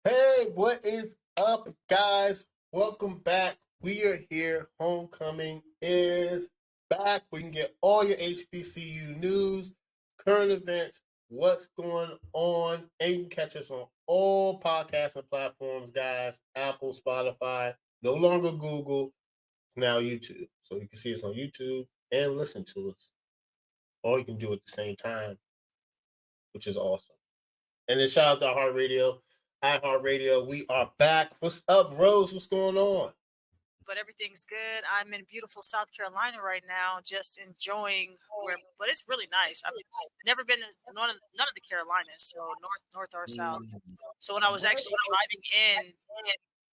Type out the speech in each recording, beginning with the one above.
Hey, what is up, guys? Welcome back. We are here. Homecoming is back. We can get all your HBCU news, current events, what's going on, and you can catch us on all podcasting platforms, guys. Apple, Spotify, no longer Google, now YouTube. So you can see us on YouTube and listen to us. Or you can do it at the same time, which is awesome. And then shout out to iHeartRadio. We are back. What's up, Rose? What's going on? But everything's good. I'm in beautiful South Carolina right now, just enjoying but it's really nice. I've never been in none of the Carolinas, so north or south. So when I was actually driving in,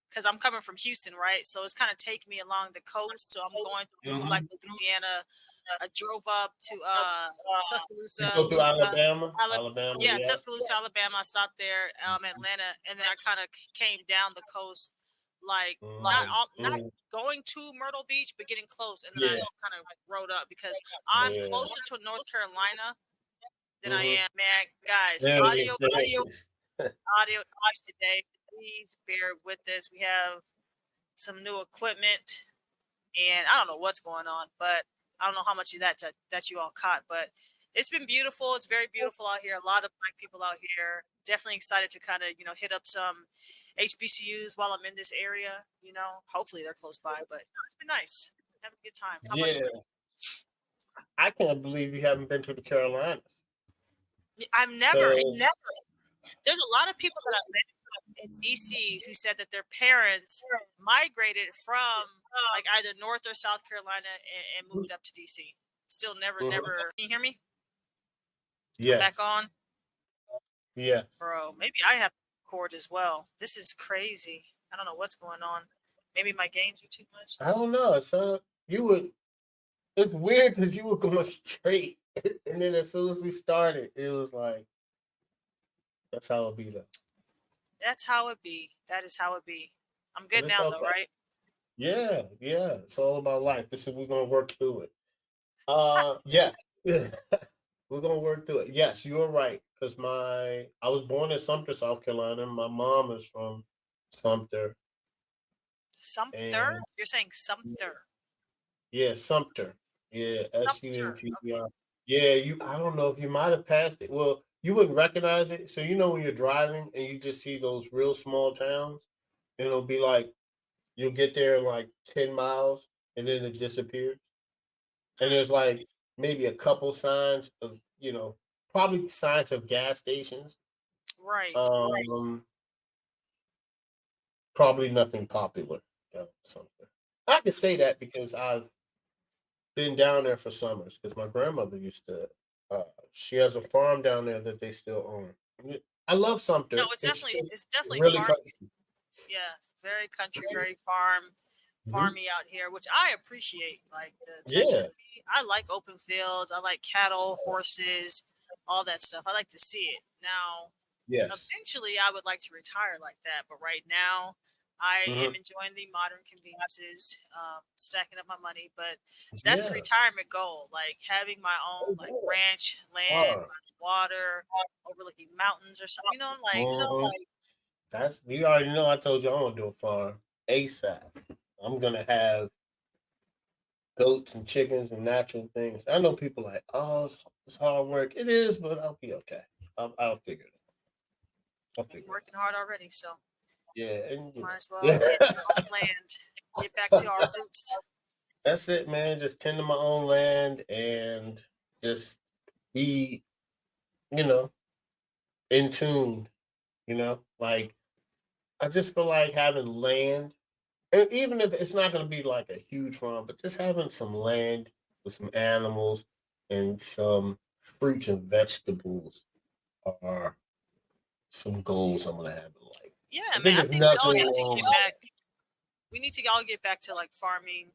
because I'm coming from Houston, right? So it's kind of taking me along the coast. So I'm going through like Mm-hmm. Louisiana. I drove up to You Tuscaloosa, go through Alabama? Alabama, yeah, yeah. Tuscaloosa, Alabama. I stopped there, Atlanta, and then I kind of came down the coast, like not Mm-hmm. going to Myrtle Beach, but getting close. And then I Yeah, kind of rode up because I'm yeah. closer to North Carolina than I Mm-hmm. am. Man, guys, There it audio, is. audio issues today. Please bear with us. We have some new equipment, and I don't know what's going on, but I don't know how much of that you all caught, but it's been beautiful. It's very beautiful out here. A lot of black people out here. Definitely excited to kind of hit up some HBCUs while I'm in this area. Hopefully they're close by, but it's been nice. Having a good time. How about Yeah, I can't believe you haven't been to the Carolinas. you? I've never. Because There's a lot of people that I've met in DC who said that their parents migrated from like either North or South Carolina and moved up to DC. Still never, Mhm. never. Can you hear me? I'm back Yes, on, yes. bro. Maybe I have cord as well. This is crazy. I don't know what's going on. Maybe my gains are too much. I don't know. You would. It's weird because you were going straight, and then as soon as we started, it was like that's how it be though. That's how it be. That is how it be. I'm But good it's now though, okay. right? Yeah, yeah. It's all about life. This is we're gonna work through it. Yes. We're gonna work through it. Yes, you are right. Because I was born in Sumter, South Carolina. My mom is from Sumter, Sumter? and You're saying Sumter. yeah, Sumter. Yeah, Sumter. Okay. SUMPTR. Yeah, you. I don't know if you might have passed it. Well, you wouldn't recognize it. So when you're driving and you just see those real small towns, and it'll be like you'll get there in like 10 miles, and then it disappears. And Mm, there's like maybe a couple signs of probably signs of gas stations. right. Um, Probably nothing popular. Something. I can say that because I've been down there for summers because my grandmother used to. She has a farm down there that they still own. I love No, Sumter. it's It's definitely just it's definitely really farm. country. Yeah, it's very country, Mhm. very farmy out here, which I appreciate. Like the Yeah. Texan, I like open fields. I like cattle, horses, all that stuff. I like to see it. Now, Yes. eventually, I would like to retire like that, but right now, I am Hmm. enjoying the modern conveniences, stacking up my money. But that's the Yeah. retirement goal, like having my own Oh, like yeah. ranch, land, Farm. by the water, overlooking mountains or something. Mhm. That's you already know. I told you I want to do a farm ASAP. I'm gonna have goats and chickens and natural things. I know people like, oh, it's hard work. It is, but I'll be okay. I'll figure it out. I'll You're figure it out. working hard already, so Yeah, and might as well tend your own land. Get back to our roots. that's it, man. Just tend to my own land and just be, you know, in tune. Like I just feel like having land, and even if it's not going to be like a huge farm, but just having some land with some animals and some fruits and vegetables are some goals I'm gonna have in life. Yeah, I man. think I there's think we all nothing need to wrong get with back. We need to all get back to like farming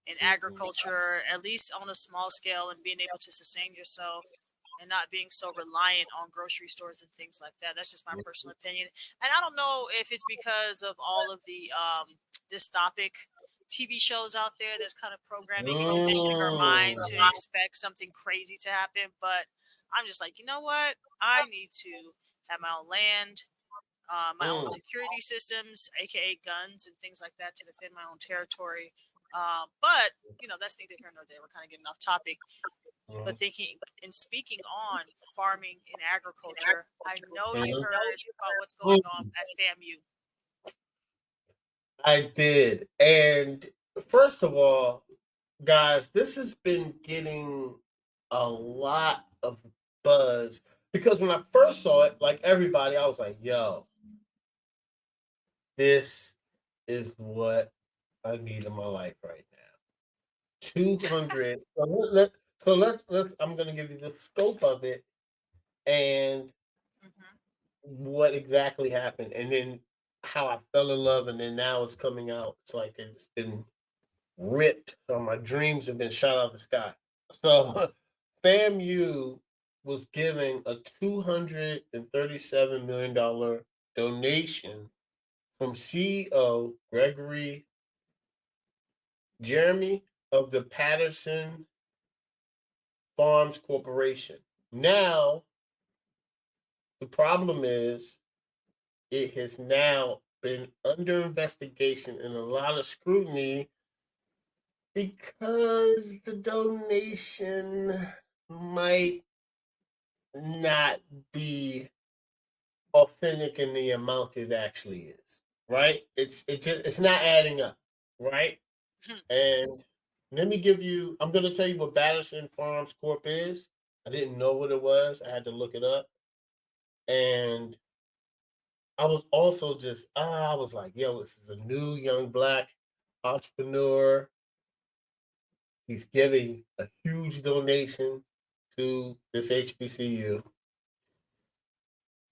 and that. Mhm. agriculture, at least on a small scale, and being able to sustain yourself and not being so reliant on grocery stores and things like that. That's just my personal opinion. And I don't know if it's because of all of the dystopic TV shows out there that's kind of programming and conditioning our mind to Mm. expect something crazy to happen. But I'm just like, you know what? I need to have my own land, my own security systems, aka guns and things like that, to defend my own territory. But that's neither here nor there. We're kind of getting off topic. But thinking and speaking on farming and agriculture, I know you heard about what's going on at FAMU. I did. And first of all, guys, this has been getting a lot of buzz because when I first saw it, like everybody, I was like, yo, this is what I need in my life right now. 200. So let's I'm going to give you the scope of it and Mm-hmm. what exactly happened and then how I fell in love and then now it's coming out. It's like it's been ripped. My dreams have been shot out of the sky. So FAMU was giving a $237 million donation from CEO Gregory Jeremy of the Patterson Farms Corporation. Now, the problem is it has now been under investigation and a lot of scrutiny because the donation might not be authentic in the amount it actually is, right? It's not adding up, right? And I'm gonna tell you what Batterson Farms Corp is. I didn't know what it was. I had to look it up. And I was also just I was like, yo, this is a new young black entrepreneur. He's giving a huge donation to this HBCU.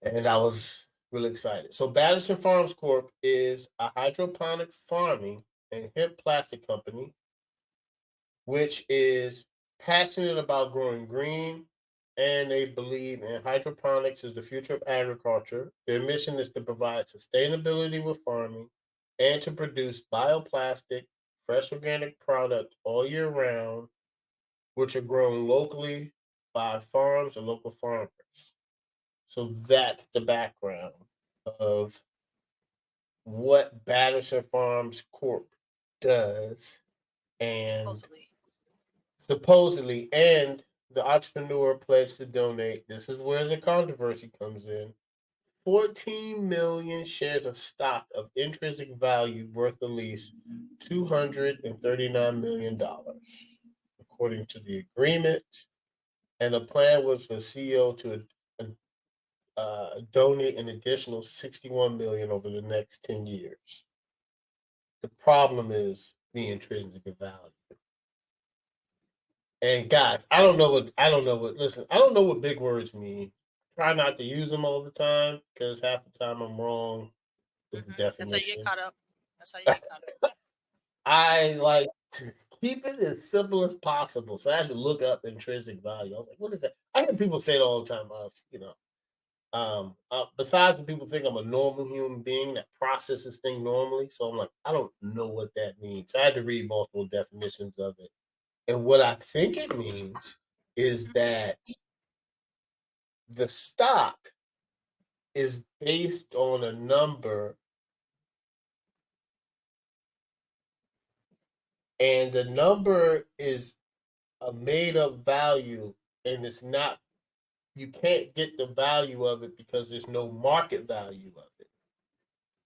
And I was really excited. So Batterson Farms Corp is a hydroponic farming and hemp plastic company, which is passionate about growing green, and they believe in hydroponics as the future of agriculture. Their mission is to provide sustainability with farming and to produce bioplastic, fresh organic product all year round, which are grown locally by farms and local farmers. So that's the background of what Batterson Farms Corp does. And Supposedly. supposedly, and the entrepreneur pledged to donate. This is where the controversy comes in. 14 million shares of stock of intrinsic value worth at least $239 million, according to the agreement. And the plan was for CEO to donate an additional 61 million over the next 10 years. The problem is the intrinsic value. And guys, I don't know what listen, I don't know what big words mean. Try not to use them all the time because half the time I'm wrong with the That's how you get definition. caught up. That's how you get caught up. I like to keep it as simple as possible. So I had to look up intrinsic value. I was like, what is that? I hear people say it all the time, besides when people think I'm a normal human being that processes things normally. So I'm like, I don't know what that means. So I had to read multiple definitions of it. And what I think it means is Mm-hmm. that the stock is based on a number, and the number is a made up value, and it's not, you can't get the value of it because there's no market value of it.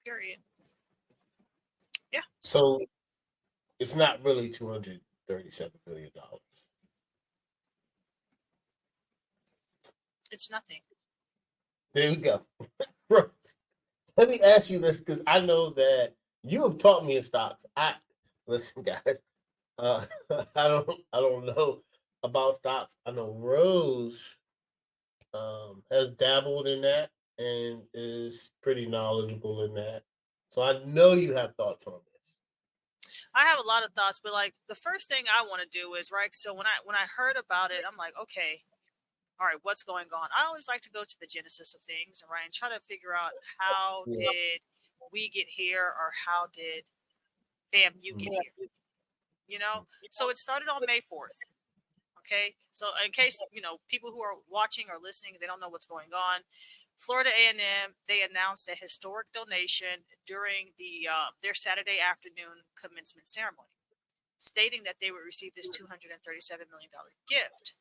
Period. Yeah, So it's not really $237 billion. it's nothing. There we go. Let me ask you this because I know that you have taught me in stocks. I listen, guys. Uh, I don't know about stocks. I know Rose has dabbled in that and is pretty knowledgeable in that. So I know you have thoughts on this. I have a lot of thoughts, but like the first thing I want to do is right. So when I heard about it, I'm like, okay, all right, what's going on? I always like to go to the genesis of things, right, and try to figure out how Yeah. did we get here, or how did FAMU get here? So it started on May 4th. Okay, so in case people who are watching or listening, they don't know what's going on. Florida A&M, they announced a historic donation during their Saturday afternoon commencement ceremony, stating that they would receive this $237 million gift,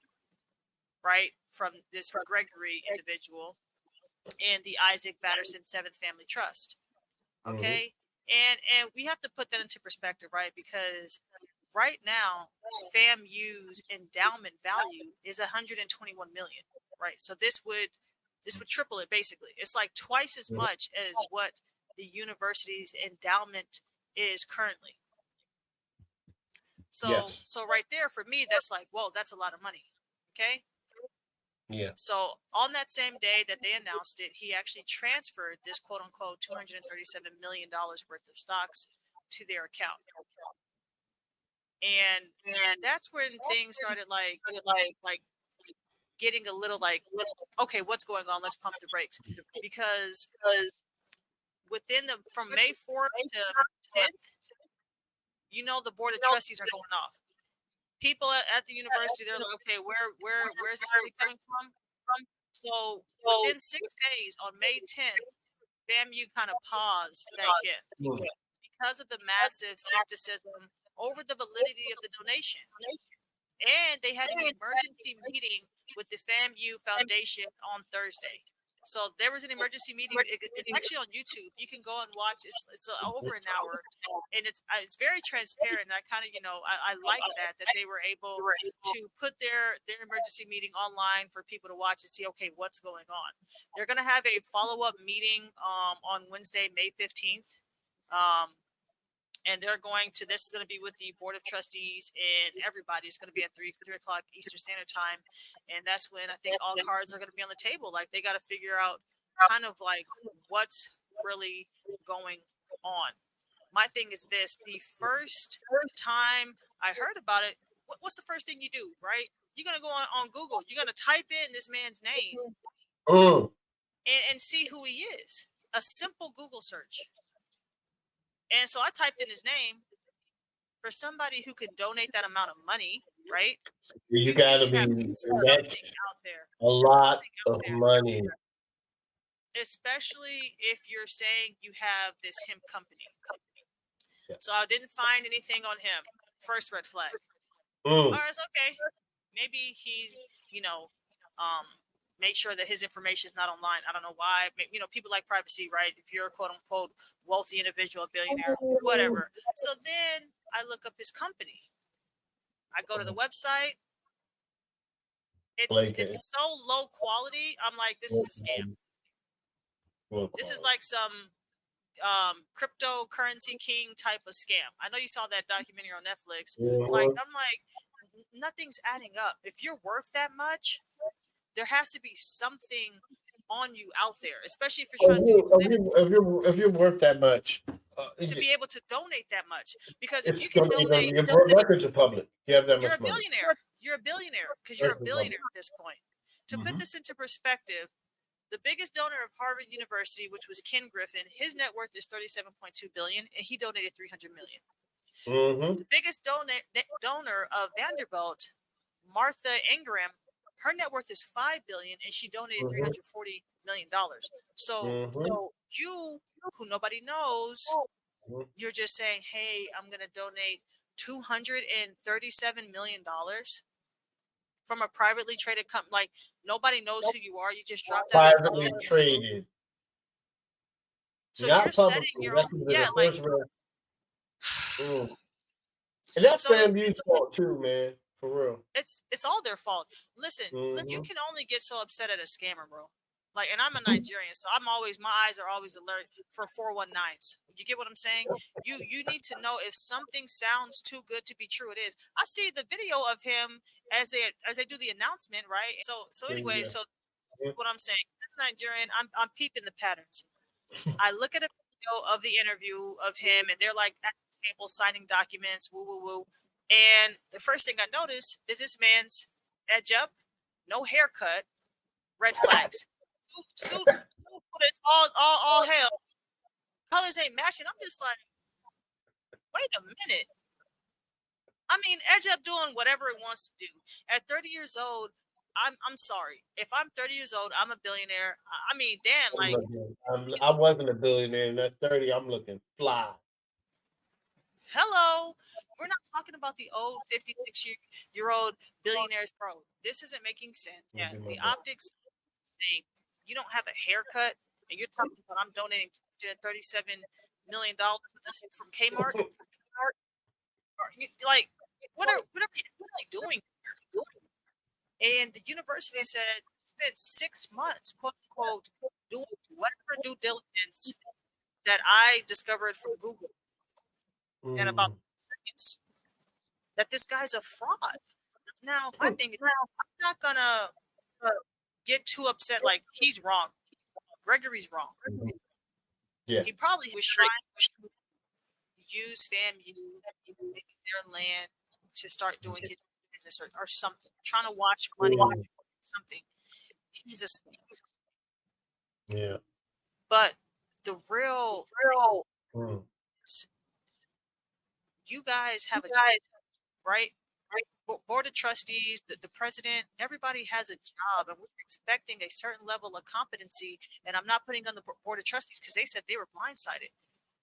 right, from this Gregory individual and the Isaac Batterson Seventh Family Trust. Okay. And we have to put that into perspective, right? Because right now, FAMU's endowment value is 121 million, right? So this would triple it basically. It's like twice as much as what the university's endowment is currently. So so right there for me, that's like, whoa, that's a lot of money. Okay. Yeah. So on that same day that they announced it, he actually transferred this quote unquote $237 million worth of stocks to their account. And that's when things started like getting a little like, okay, what's going on? Let's pump the brakes. Because within from May 4th to 10th, the board of trustees are going off. People at the university, they're like, okay, where's this money coming from? So within 6 days, on May 10th, FAMU kind of paused that gift because of the massive skepticism over the validity of the donation. And they had an emergency meeting with the FAMU Foundation on Thursday. So there was an emergency meeting. It's actually on YouTube. You can go and watch. It's over an hour, and it's very transparent. And I kind of I like that they were able to put their emergency meeting online for people to watch and see, okay, what's going on. They're gonna have a follow-up meeting on Wednesday, May 15th. And they're this is going to be with the board of trustees and everybody. It's going to be at 3 o'clock Eastern Standard Time. And that's when I think all cards are going to be on the table. Like they got to figure out kind of like what's really going on. My thing is this: the first time I heard about it, what's the first thing you do, right? You're going to go on Google. You're going to type in this man's name and see who he is. A simple Google search. And so I typed in his name. For somebody who could donate that amount of money, right? You got to be something out there. A lot of money. Especially if you're saying you have this hemp company. Yeah. So I didn't find anything on him. First red flag. All right, it's okay. Maybe he's, make sure that his information is not online. I don't know why. People like privacy, right? If you're a quote unquote wealthy individual, billionaire, whatever. So then I look up his company. I go to the website. It's so low quality. I'm like, this is a scam. This is like some cryptocurrency king type of scam. I know you saw that documentary on Netflix. I'm like, nothing's adding up. If you're worth that much, there has to be something on you out there, especially if you're trying to if you're worth that much to be able to donate that much. Because if you can donate, your records are public. You have that you're much a billionaire. Money. You're a billionaire because you're a billionaire at this point. To put this into perspective, the biggest donor of Harvard University, which was Ken Griffin, his net worth is $37.2 billion, and he donated $300 million. The biggest donor of Vanderbilt, Martha Ingram, her net worth is $5 billion, and she donated $340 million. So you, who nobody knows, you're just saying, "Hey, I'm going to donate $237 million from a privately traded company. Like nobody knows who you are. You just dropped out privately traded. So not you're setting your own. Yeah, like. And that's FAMU's fault too, man. For real. It's all their fault. Listen, you can only get so upset at a scammer, bro. Like, and I'm a Nigerian, so my eyes are always alert for 419s. You get what I'm saying? You need to know if something sounds too good to be true. It is. I see the video of him as they do the announcement, right? So anyway, so this is what I'm saying. As a Nigerian, I'm peeping the patterns. I look at a video of the interview of him, and they're like at the table signing documents, woo woo woo. And the first thing I notice is this man's edge up, no haircut, red flags. Suit is all hell. Colors ain't matching. I'm just like, wait a minute. I mean, edge up doing whatever it wants to do. At 30 years old, I'm sorry. If I'm 30 years old, I'm a billionaire. I mean, damn, like I wasn't a billionaire, and at 30, I'm looking fly. hello. We're not talking about the old 56-year-old billionaires, bro. This isn't making sense. Yeah, the optics saying you don't have a haircut, and you're talking about I'm donating $237 million from Kmart. Like, what are we really doing? And the university said spent 6 months, quote unquote, doing whatever due diligence that I discovered from Google in about seconds that this guy's a fraud. Now, my thing is, I'm not gonna get too upset. Like he's wrong. Gregory's wrong. Yeah. He probably was trying to use FAMU, maybe their land, to start doing his business or something. Trying to watch money, something. He's a Yeah. But the real is you guys have a job, right? Board of trustees, the president, everybody has a job, and we're expecting a certain level of competency. And I'm not putting on the board of trustees because they said they were blindsided.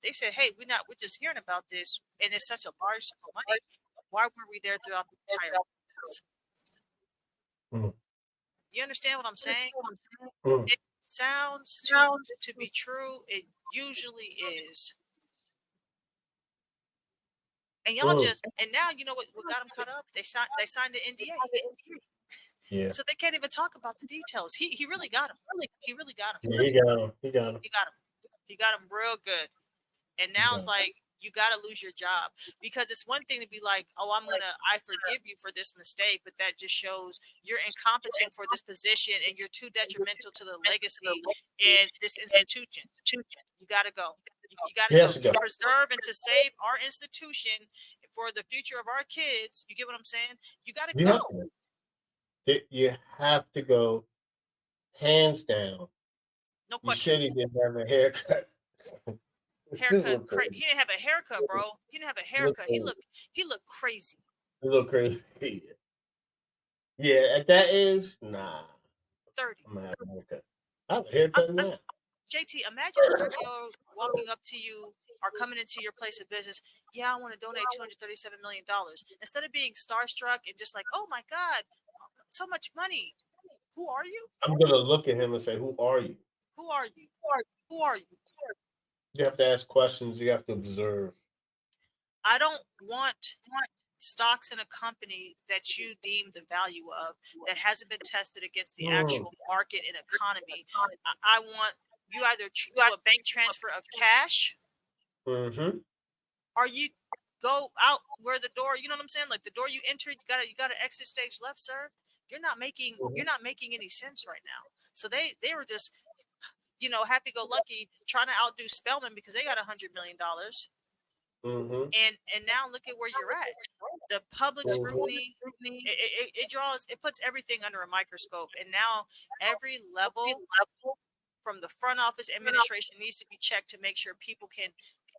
They said, "Hey, we're just hearing about this, and it's such a large sum of money. Why were we there throughout the entire process?" You understand what I'm saying? It sounds too good to be true. It usually is. And y'all and now you know what got them cut up? They signed an NDA. Yeah. So they can't even talk about the details. He really got him. He really got him. Yeah, he got him. He got him. He got him real good. And now it's like you got to lose your job, because it's one thing to be like, "Oh, I forgive you for this mistake," but that just shows you're incompetent for this position and you're too detrimental to the legacy in this institution. You got to go. You got to go. To preserve and to save our institution for the future of our kids. You get what I'm saying? You got to go. You have to go, hands down. No questions. You said he didn't have a haircut. He didn't have a haircut, bro. He didn't have a haircut. He looked crazy. He looked crazy. Yeah, at that age, nah. 30. I'm gonna have a haircut. I have a haircut now. JT, imagine a 30-year-old walking up to you or coming into your place of business. "Yeah, I want to donate $237 million. Instead of being starstruck and just like, "Oh my God, so much money." Who are you? I'm gonna look at him and say, "Who are you? Who are you? Who are you?" You have to ask questions. You have to observe. I don't want stocks in a company that you deem the value of that hasn't been tested against the actual market and economy. I want you either do a bank transfer of cash, or you go out where the door. You know what I'm saying? Like the door you entered, you got to exit stage left, sir. You're not making any sense right now. So they were just happy go lucky trying to outdo Spellman because they got $100 million. And now look at where you're at. The public scrutiny, it puts everything under a microscope. And now every level from the front office administration needs to be checked to make sure people can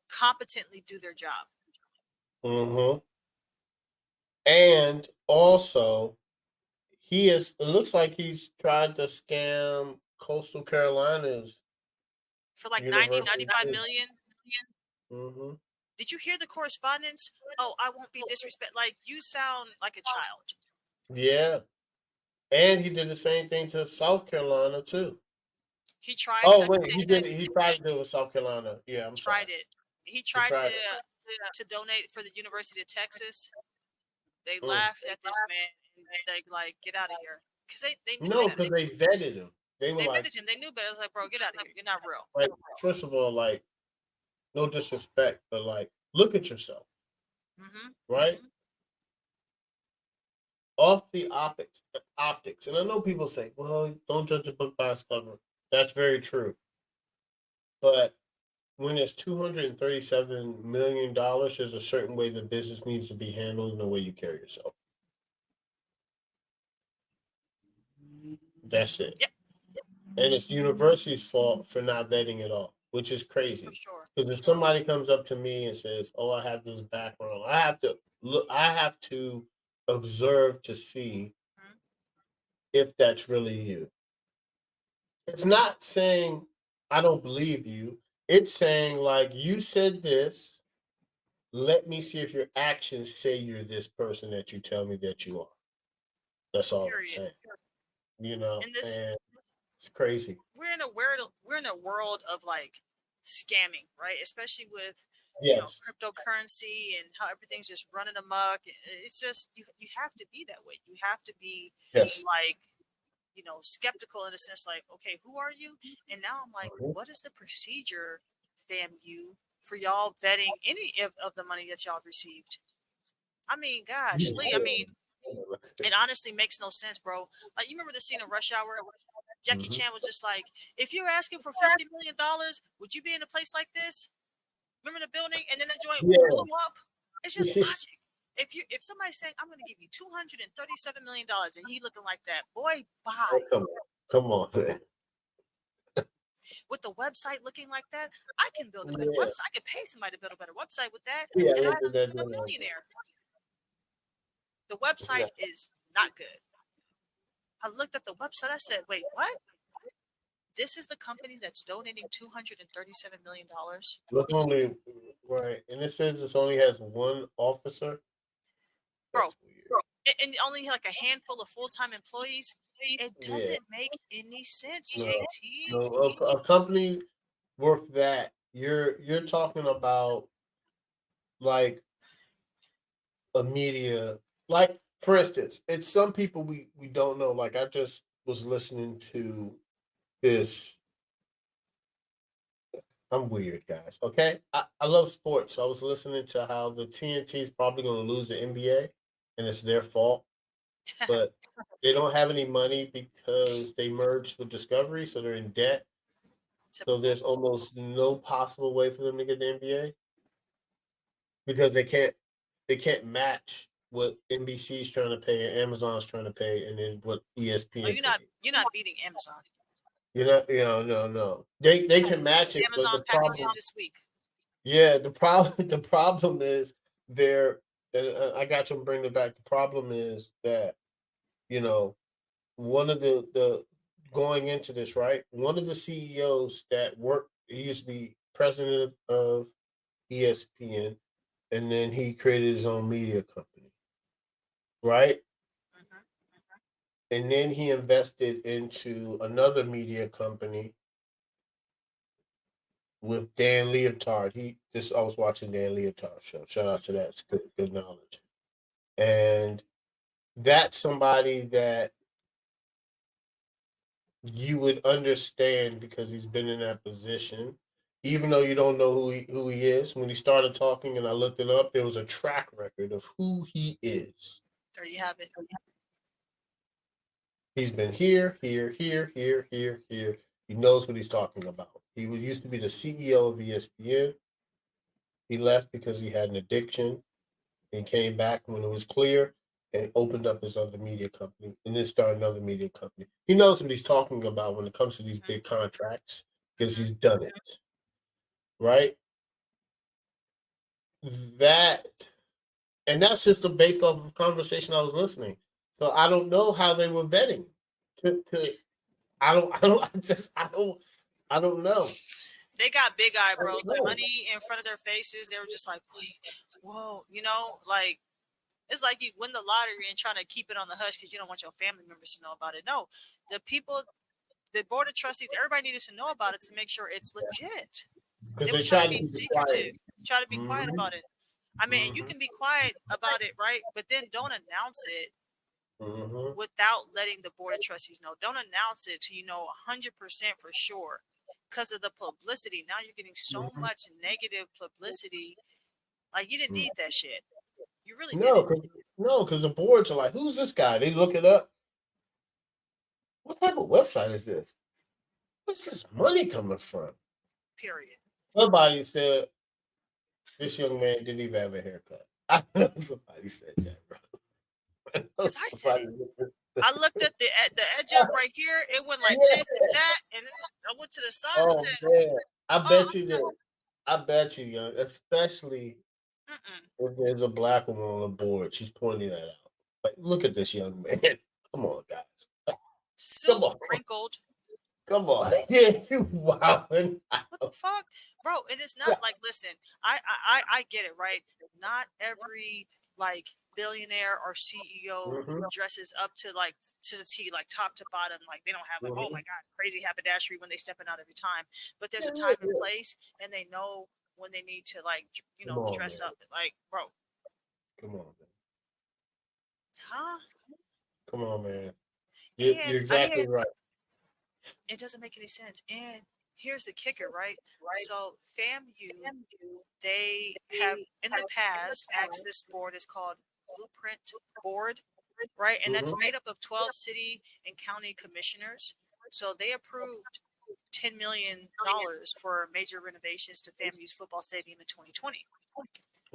competently do their job. And also, it looks like he's tried to scam Coastal Carolinas for like 95 million. Did you hear the correspondence? "Oh, I won't be disrespectful." Like, you sound like a child. Yeah. And he did the same thing to South Carolina too. He tried. He did. He tried to do it with South Carolina. Yeah, I'm sorry. He tried to donate for the University of Texas. They laughed at this man. They like, "Get out of here," because they knew no, because they vetted him. They vetted him. They knew better. I was like, "Bro, get out of here. You're not real." Like, first of all, like, no disrespect, but like, look at yourself, right? Off the optics, and I know people say, "Well, don't judge a book by its cover." That's very true, but when it's $237 million, there's a certain way the business needs to be handled and the way you carry yourself. That's it. Yep. And it's the university's fault for not vetting it all, which is crazy. For sure. Because if somebody comes up to me and says, "Oh, I have this background," I have to observe to see if that's really you. It's not saying I don't believe you. It's saying like you said this. Let me see if your actions say you're this person that you tell me that you are. That's all I'm Period. saying. You know, And this, and it's crazy. we're in a world of like scamming, right? Especially with Yes. cryptocurrency and how everything's just running amok. It's just you have to be that way. You have to be Yes. like skeptical in a sense, like, okay, who are you? And now I'm like, Mhm. what is the procedure, FAMU, for y'all vetting any of the money that y'all have received? I mean, gosh, Lee, I mean, it honestly makes no sense, bro. Like, you remember the scene in Rush Hour? Jackie Mhm. Chan was just like, if you're asking for $50 million, would you be in a place like this? Remember the building? And then the joint Yeah. blew up. It's just logic. If somebody's saying, I'm going to give you $237 million, and he looking like that, boy, Oh, bye. come on, man. With the website looking like that, I can build a better Yeah. website. I could pay somebody to build a better website with that, Yeah. and Look I'd at have that. been a millionaire. The website is not good. I looked at the website. I said, wait, what? This is the company that's donating $237 million? Look only right, and it says this only has one officer. Bro, That's weird. and only like a handful of full-time employees. It Yeah. doesn't make any sense, No. JT. No. A company worth that. You're talking about like a media, like for instance, it's some people we don't know. Like I just was listening to this. I'm weird, guys. Okay, I love sports. So I was listening to how the TNT is probably going to lose the NBA, and it's their fault. But they don't have any money because they merged with Discovery, so they're in debt. So Typical. there's almost no possible way for them to get the NBA because they can't match what NBC is trying to pay and Amazon's trying to pay, and then what Oh, ESPN you're pays. not beating Amazon. No. They Got can match 6 it, but Amazon the problem, packages this week. yeah, the problem is they're. And I got to bring it back. The problem is that you know one of the going into this, right. One of the CEOs that worked, he used to be president of ESPN, and then he created his own media company, right? Mhm. And then he invested into another media company with Dan Leotard. I was watching Dan Leotard show. Shout out to that. It's good knowledge. And that's somebody that you would understand because he's been in that position. Even though you don't know who he is, when he started talking and I looked it up, there was a track record of who he is. There you have it. He's been here, here, here, here, here, here. He knows what he's talking about. Used to be the CEO of ESPN. He left because he had an addiction and came back when it was clear and opened up his other media company and then started another media company. He knows what he's talking about when it comes to these Mhm. big contracts because Mhm. he's done it, right? That and that's just based off of the conversation I was listening. So I don't know how they were vetting. To I don't know. They got big eye, I bro. don't The know. money in front of their faces, they were just like, wait, whoa, like it's like you win the lottery and trying to keep it on the hush because you don't want your family members to know about it. No, the people, the board of trustees, everybody needed to know about it to make sure it's legit. Because They they was trying to tried to be keep it secretive, quiet. try to be quiet Mm-hmm. about it. I mean, and you Mm-hmm. can be quiet about it, right? But then don't announce it Mm-hmm. without letting the board of trustees know. Don't announce it till you know 100% for sure because of the publicity. Now you're getting so Mm-hmm. much negative publicity. Like, you didn't Mm-hmm. need that shit. You really No, didn't. because the boards are like, who's this guy? They look it up. What type of website is this? Where's this money coming from? Period. Somebody said this young man didn't even have a haircut. I know somebody said that, bro. I know Because I said somebody it. said I looked at the edge up right here. It went like this and yeah. that, and then I went to the side and Oh said, man. I "Oh, bet you did. I bet you, young, especially mm-mm. if there's a black woman on the board, she's pointing that out. Like, look at this young man. Come on, guys. Soup crinkled. Come on. Yeah, you wildin'. What the fuck, bro? And it's not like, listen, I get it, right? Not every like billionaire or CEO dresses up to like to the T, like top to bottom. Like they don't have like, oh my god, crazy haberdashery when they stepping out every time. But there's a time and place, and they know when they need to like dress up. Like, bro, come on, man. huh? Come on, man. You're exactly right. It doesn't make any sense. And here's the kicker, right? So FAMU, they have in the past asked this board is called Blueprint Board, right? And that's made up of 12 city and county commissioners. So they approved $10 million for major renovations to FAMU's football stadium in 2020.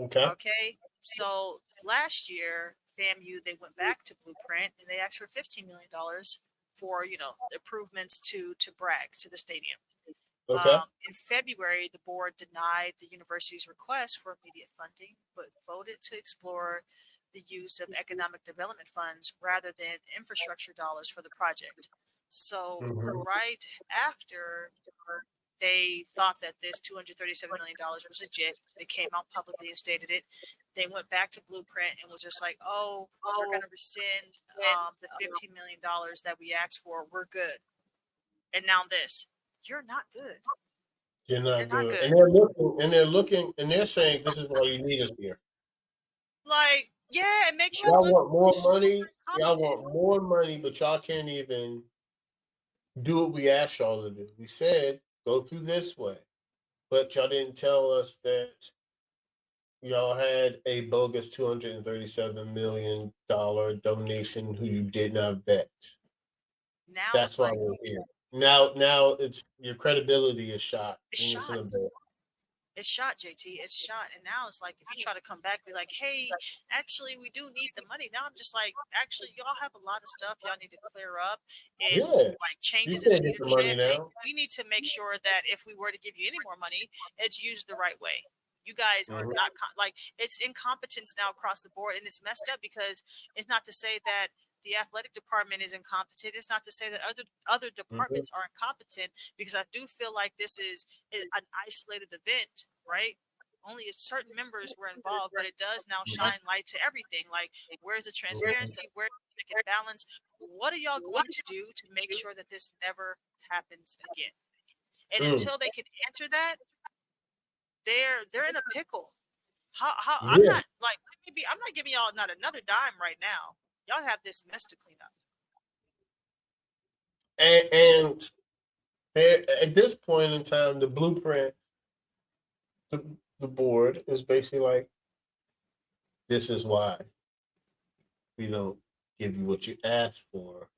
Okay. So last year, FAMU, they went back to Blueprint and they asked for $15 million for, improvements to Bragg, to the stadium. In February, the board denied the university's request for immediate funding, but voted to explore the use of economic development funds rather than infrastructure dollars for the project. So right after they thought that this $237 million was legit, they came out publicly and stated it. They went back to Blueprint and was just like, oh, we're going to rescind the $15 million that we asked for. We're good. And now this. You're not good. You're not good. And they're looking, and they're saying this is why you need us here. Like, yeah, it makes you y'all look want more money. Y'all want more money, but y'all can't even do what we asked y'all to do. We said go through this way, but y'all didn't tell us that y'all had a bogus $237 million donation who you did not vet. Now that's why we're here. Now it's your credibility is shot. It's shot. It's shot, JT. It's shot. And now it's like, if you try to come back, be like, hey, actually, we do need the money. Now I'm just like, actually, y'all have a lot of stuff y'all need to clear up and like changes in leadership. We need to make sure that if we were to give you any more money, it's used the right way. You guys are not like, it's incompetence now across the board, and it's messed up because it's not to say that the athletic department is incompetent. It's not to say that other departments are incompetent, because I do feel like this is an isolated event, right? Only certain members were involved, but it does now shine light to everything. Like, where's the transparency? Where's the check and balance? What are y'all going to do to make sure that this never happens again? And until they can answer that, they're in a pickle. How I'm not like, I'm not giving y'all not another dime right now. Y'all have this mess to clean up. And at this point in time, the blueprint, the board is basically like, this is why we don't give you what you asked for.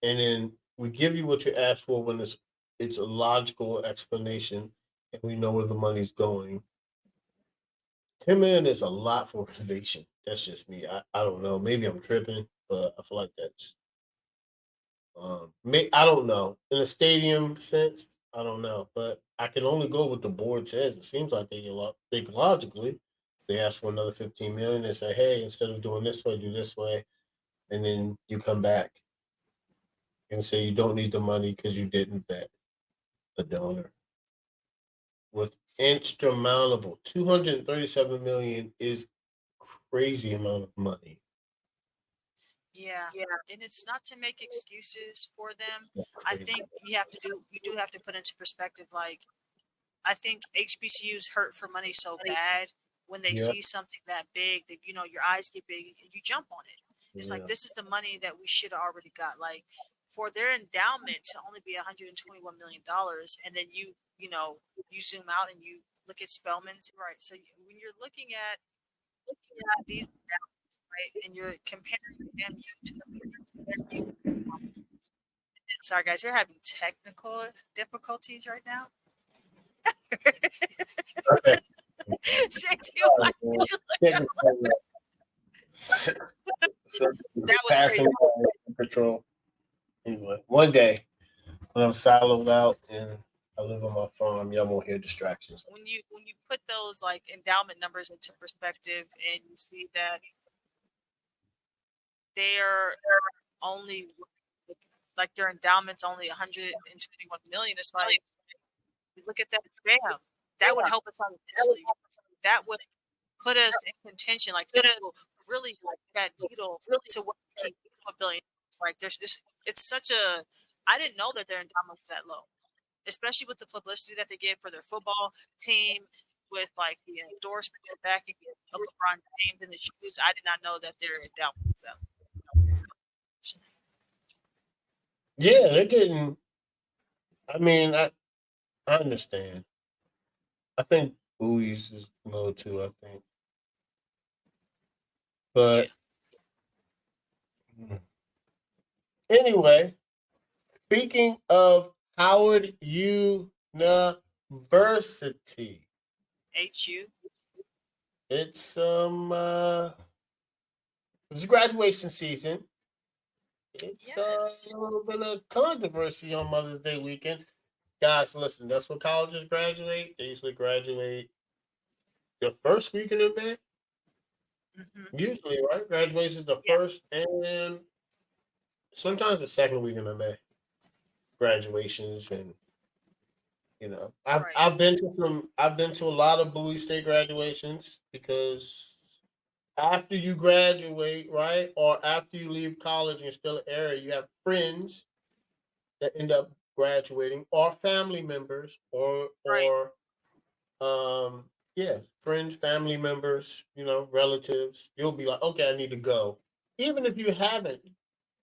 And then we give you what you asked for when it's a logical explanation and we know where the money's going. $10 million is a lot for renovation. That's just me. I don't know. Maybe I'm tripping, but I feel like that's I don't know. In a stadium sense, I don't know. But I can only go with the board says. It seems like they think logically. They ask for another 15 million. They say, hey, instead of doing this way, do this way. And then you come back and say you don't need the money because you didn't vet the donor. With insurmountable 237 million is crazy amount of money. Yeah, and it's not to make excuses for them. I think you do have to put into perspective. Like, I think HBCUs hurt for money so bad when they see something that big that your eyes get big and you jump on it. It's like, this is the money that we should have already got. Like, for their endowment to only be $121 million, and then you zoom out and you look at Spellman's, right? So when you're looking at these endowments, right, and you're comparing FAMU to sorry guys, we're having technical difficulties right now. Okay. That was crazy. Control. Anyway, one day when I'm siloed out and I live on my farm, y'all won't hear distractions. When you put those like endowment numbers into perspective, and you see that they're only like their endowment's only 121 million. It's like, look at that, bam, that would help us out immensely. That would put us in contention. Like that will really like that needle to what we keep $1 billion. Like it's such a. I didn't know that their endowment was that low, especially with the publicity that they get for their football team, with like the endorsements and backing of LeBron James and the shoes. I did not know that their endowment was that low. Yeah, they're getting. I mean, I understand. I think Bowie's is low too. I think, Yeah. but anyway, speaking of Howard University, HU. it's it's graduation season. It's Yes. a little bit of controversy on Mother's Day weekend. Guys, listen, that's when colleges graduate. They usually graduate the first weekend in May. Hmm. Usually, right? Graduation is the Yeah. first and sometimes the second weekend of May. Graduations and I've Right. I've been to I've been to a lot of Bowie State graduations because after you graduate, right, or after you leave college and you're still an area, you have friends that end up graduating, or family members, or Right. yeah, friends, family members, relatives. You'll be like, okay, I need to go, even if you haven't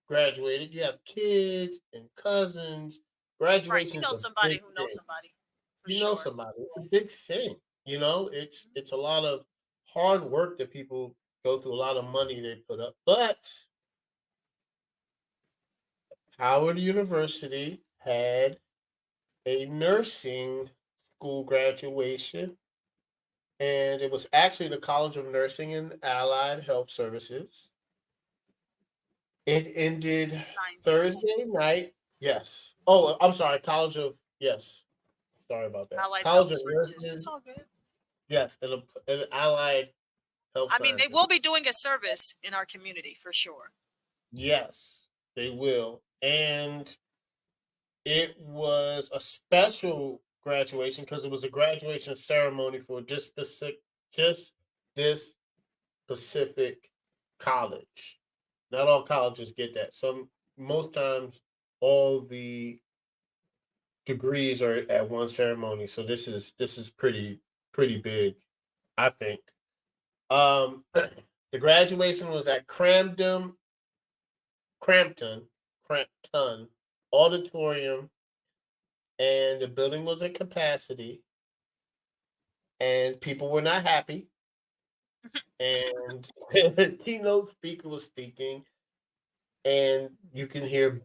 graduated. You have kids and cousins. Right. You Graduation know is a somebody big who knows thing. somebody for You know sure. somebody. It's a big thing. It's a lot of hard work that people go through, a lot of money they put up. But Howard University had a nursing school graduation, and it was actually the College of Nursing and Allied Health Services. It ended Sciences. Thursday night. Yes. Oh, I'm sorry. College of yes. Sorry about that. Allied Health College of Sciences. It's Nursing. all good. Yes, and Allied Health I mean, they Sciences. will be doing a service in our community for sure. Yes, they will. And it was a special graduation because it was a graduation ceremony for just this specific college. Not all colleges get that. Most times all the degrees are at one ceremony. So this is pretty big, I think. The graduation was at Cramton Crampton Auditorium, and the building was at capacity, and people were not happy. And the keynote speaker was speaking, and you can hear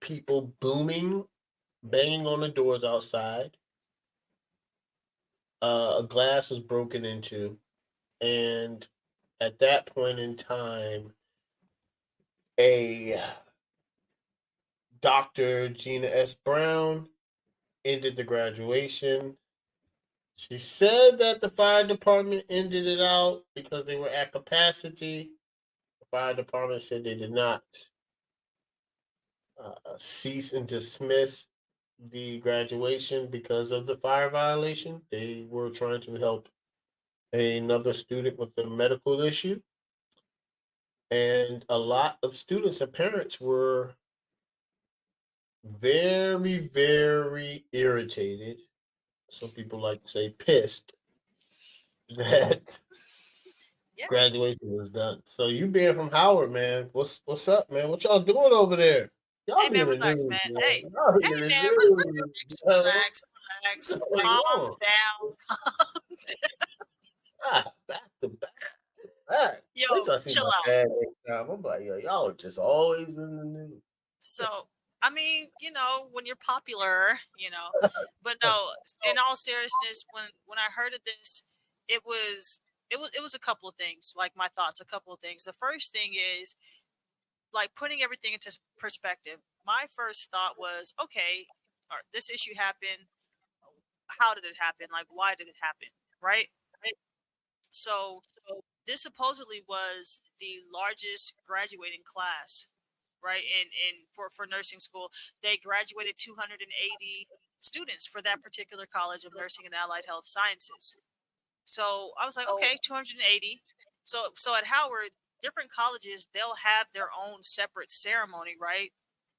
people booming, banging on the doors outside. A glass was broken into, and at that point in time, a Dr. Gina S. Brown ended the graduation. She said that the fire department ended it out because they were at capacity. The fire department said they did not cease and dismiss the graduation because of the fire violation. They were trying to help another student with a medical issue. And a lot of students and parents were very, very irritated. Some people like to say pissed that Yeah. graduation was done. So you being from Howard, man, what's up, man? What y'all doing over there? Y'all Hey be man, in the relax, news, man. man. Hey, Y'all be hey in the man, news. relax, You know? relax, relax. What's going Calm on? down. Back to back to back. Yo, Wait till I see chill my out. dad next time. I'm like, yo, y'all are just always in the news. So, I mean, when you're popular, but no, in all seriousness, when I heard of this, it was it was a couple of things, like my thoughts, a couple of things. The first thing is like putting everything into perspective. My first thought was, okay, all right, this issue happened. How did it happen? Like, why did it happen? Right? So this supposedly was the largest graduating class right? And for nursing school, they graduated 280 students for that particular College of Nursing and Allied Health Sciences. So I was like, okay, 280. So at Howard, different colleges, they'll have their own separate ceremony, right?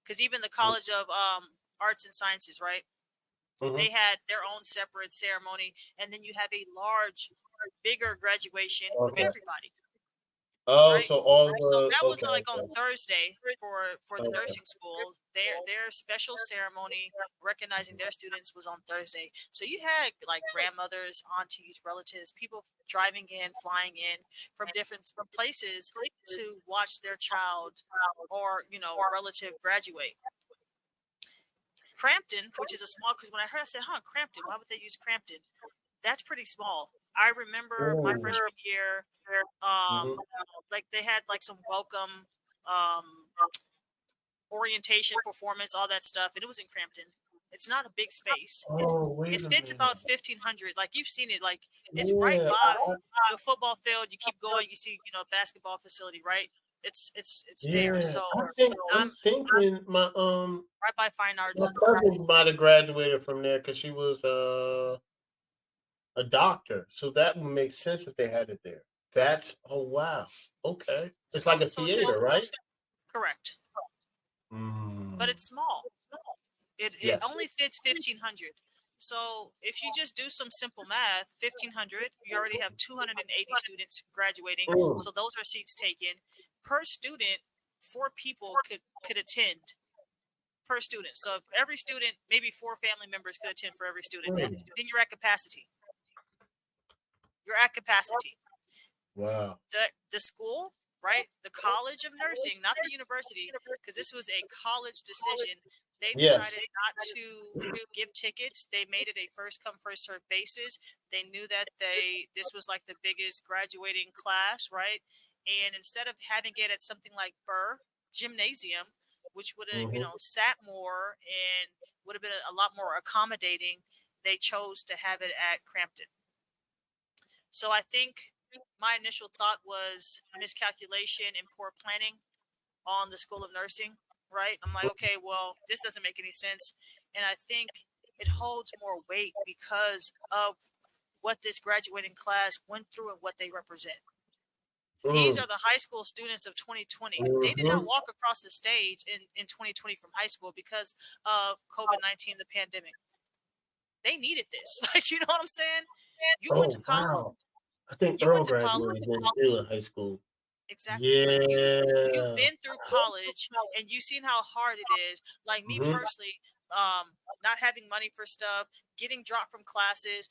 Because even the College of Arts and Sciences, right? Mm-hmm. They had their own separate ceremony, and then you have a large, bigger graduation with Okay. everybody, Oh, right? so all So the that was okay, like on okay, Thursday for the okay. nursing school. Their special ceremony recognizing their students was on Thursday. So you had like grandmothers, aunties, relatives, people driving in, flying in from different places to watch their child or relative graduate. Crampton, which is a small, because when I heard, I said, "Huh, Crampton? Why would they use Crampton?" That's pretty small. I remember my Ooh. freshman year, Mm-hmm. like they had like some welcome um, orientation, performance, all that stuff, and it was in Crampton. It's not a big space. Oh, It wait a fits minute. about 1,500. Like you've seen it. Like it's right Yeah, by the football field. You keep going, you see, basketball facility, right? It's there. yeah. So I'm I'm thinking right by Fine my Arts. cousin might have graduated from there because she was a doctor, so that would make sense if they had it there. That's oh wow, okay. It's like So a so it's theater, right? correct, but Mm, it's small. It yes. only fits 1,500. So if you just do some simple math, 1,500, you already have 280 students graduating. Mm, So those are seats taken per student. 4 people could attend per student. So if every student, maybe 4 family members could attend for every student, mm. then you're at capacity. You're at capacity. Wow. The school, right? The College of Nursing, not the university, because this was a college decision. They Yes. decided not to give tickets. They made it a first come first served basis. They knew that this was like the biggest graduating class, right? And instead of having it at something like Burr Gymnasium, which would have Hmm. sat more and would have been a lot more accommodating, they chose to have it at Crampton. So I think my initial thought was miscalculation and poor planning on the School of Nursing, right? I'm like, okay, well, this doesn't make any sense. And I think it holds more weight because of what this graduating class went through and what they represent. These Mm, are the high school students of 2020. They did not hmm. walk across the stage in 2020 from high school because of COVID-19, the pandemic. They needed this. Like, you know what I'm saying? You went to Oh college. wow. I think You went Earl to college. graduated then too in high school. Exactly. Like you've Yeah. been through college and you've seen how hard it is. Like me Hmm. personally, not having money for stuff, getting dropped from classes.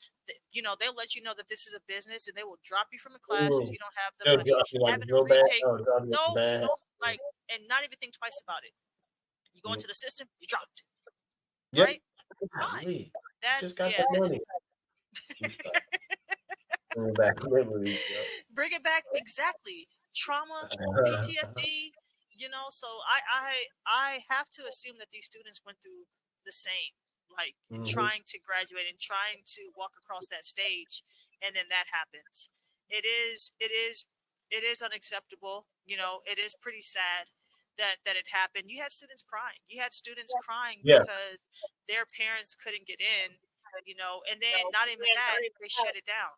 They'll let you know that this is a business and they will drop you from a class if Mm. you don't have the They'll money. drop you like Having to real bad. retake. Oh, drop you No, bad. like, and not even think twice about it. You go Mhm. into the system, you dropped, Yep. right? Fine. Golly. That's Just got yeah. that money. And stuff. Bring back memories. Yep. Bring it back exactly. Trauma, PTSD. So I have to assume that these students went through the same, like Hmm. trying to graduate and trying to walk across that stage, and then that happens. It is unacceptable. It is pretty sad that it happened. You had students crying. You had students crying Yeah. because their parents couldn't get in. And then not even that, they shut it down.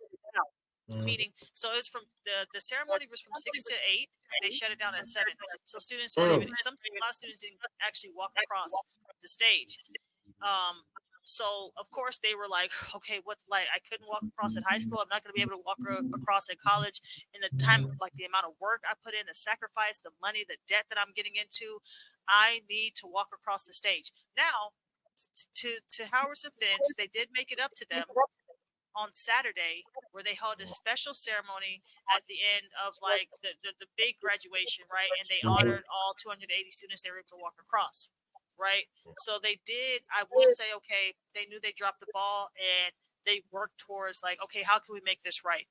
Mhm. Meeting, so it's from the ceremony was from 6 to 8. They shut it down at 7, so students weren't even Mm. a lot of students didn't actually walk across the stage. Um so of course they were like, okay, what's, like, I couldn't walk across at high school, I'm not going to be able to walk across at college in the time, like the amount of work I put in, the sacrifice, the money, the debt that I'm getting into. I need to walk across the stage now. To Howard's defense, they did make it up to them on Saturday, where they held a special ceremony at the end of like the big graduation, right? And they Mhm. honored all 280 students they were able to walk across, right? So they did, I will say, okay, they knew they dropped the ball and they worked towards like, okay, how can we make this right?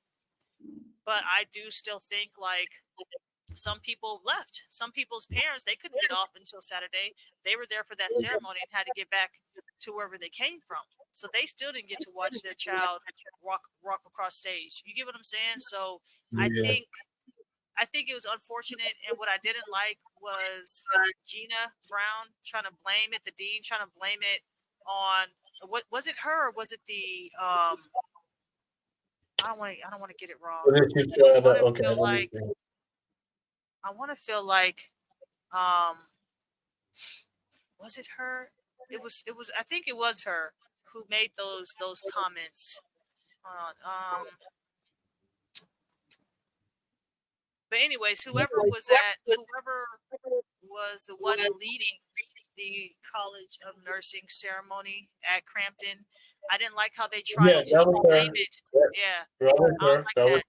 But I do still think like some people left. Some people's parents, they couldn't get off until Saturday. They were there for that ceremony and had to get back to wherever they came from. So they still didn't get to watch their child walk across stage. You get what I'm saying? So I Yeah. think I think it was unfortunate, and what I didn't like was Gina Brown trying to blame it, the dean trying to blame it on what was it her or was it the I don't want to get it wrong. What did you try I want to? to Okay, feel let me like see. um was it her? It was I think it was her who made those comments. Hold on. But anyways, whoever was the one leading the College of Nursing ceremony at Crampton. I didn't like how they Yeah, tried to that was blame her. it. Yeah, That was I don't her. like That was that.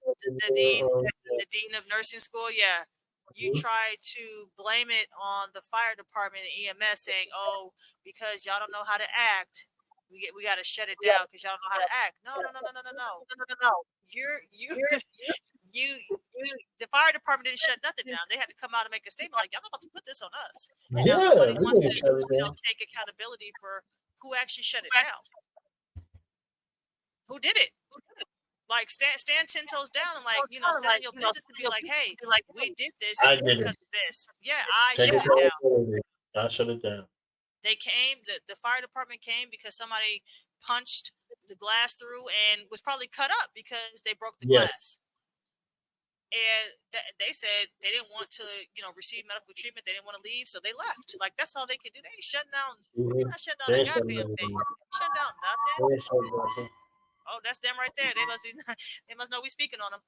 her. The dean of nursing school. Yeah, you Mhm. try to blame it on the fire department and EMS, saying, "Oh, because y'all don't know how to act, we got to shut it down because y'all don't know how to act." No, no, no, no, no, no, no. You you the fire department didn't shut nothing down. They had to come out and make a statement like, y'all not about to put this on us. And now Yeah, nobody we wants to, didn't shut it down. take accountability for who actually shut it down. Who did it? Like stand 10 toes down and like, stand on your business and be like, hey, we did this I did it. because of this. Yeah, I Take shut it down. accountability. I shut it down. They came, the fire department came because somebody punched the glass through and was probably cut up because they broke the Yes. glass. And they said they didn't want to, receive medical treatment. They didn't want to leave, so they left. Like that's all they could do. They ain't shutting down. They're not shutting down They a ain't shut goddamn it thing. down. They ain't shutting down nothing. They ain't shut it down. Oh, that's them right there. They must they must know we speaking on them.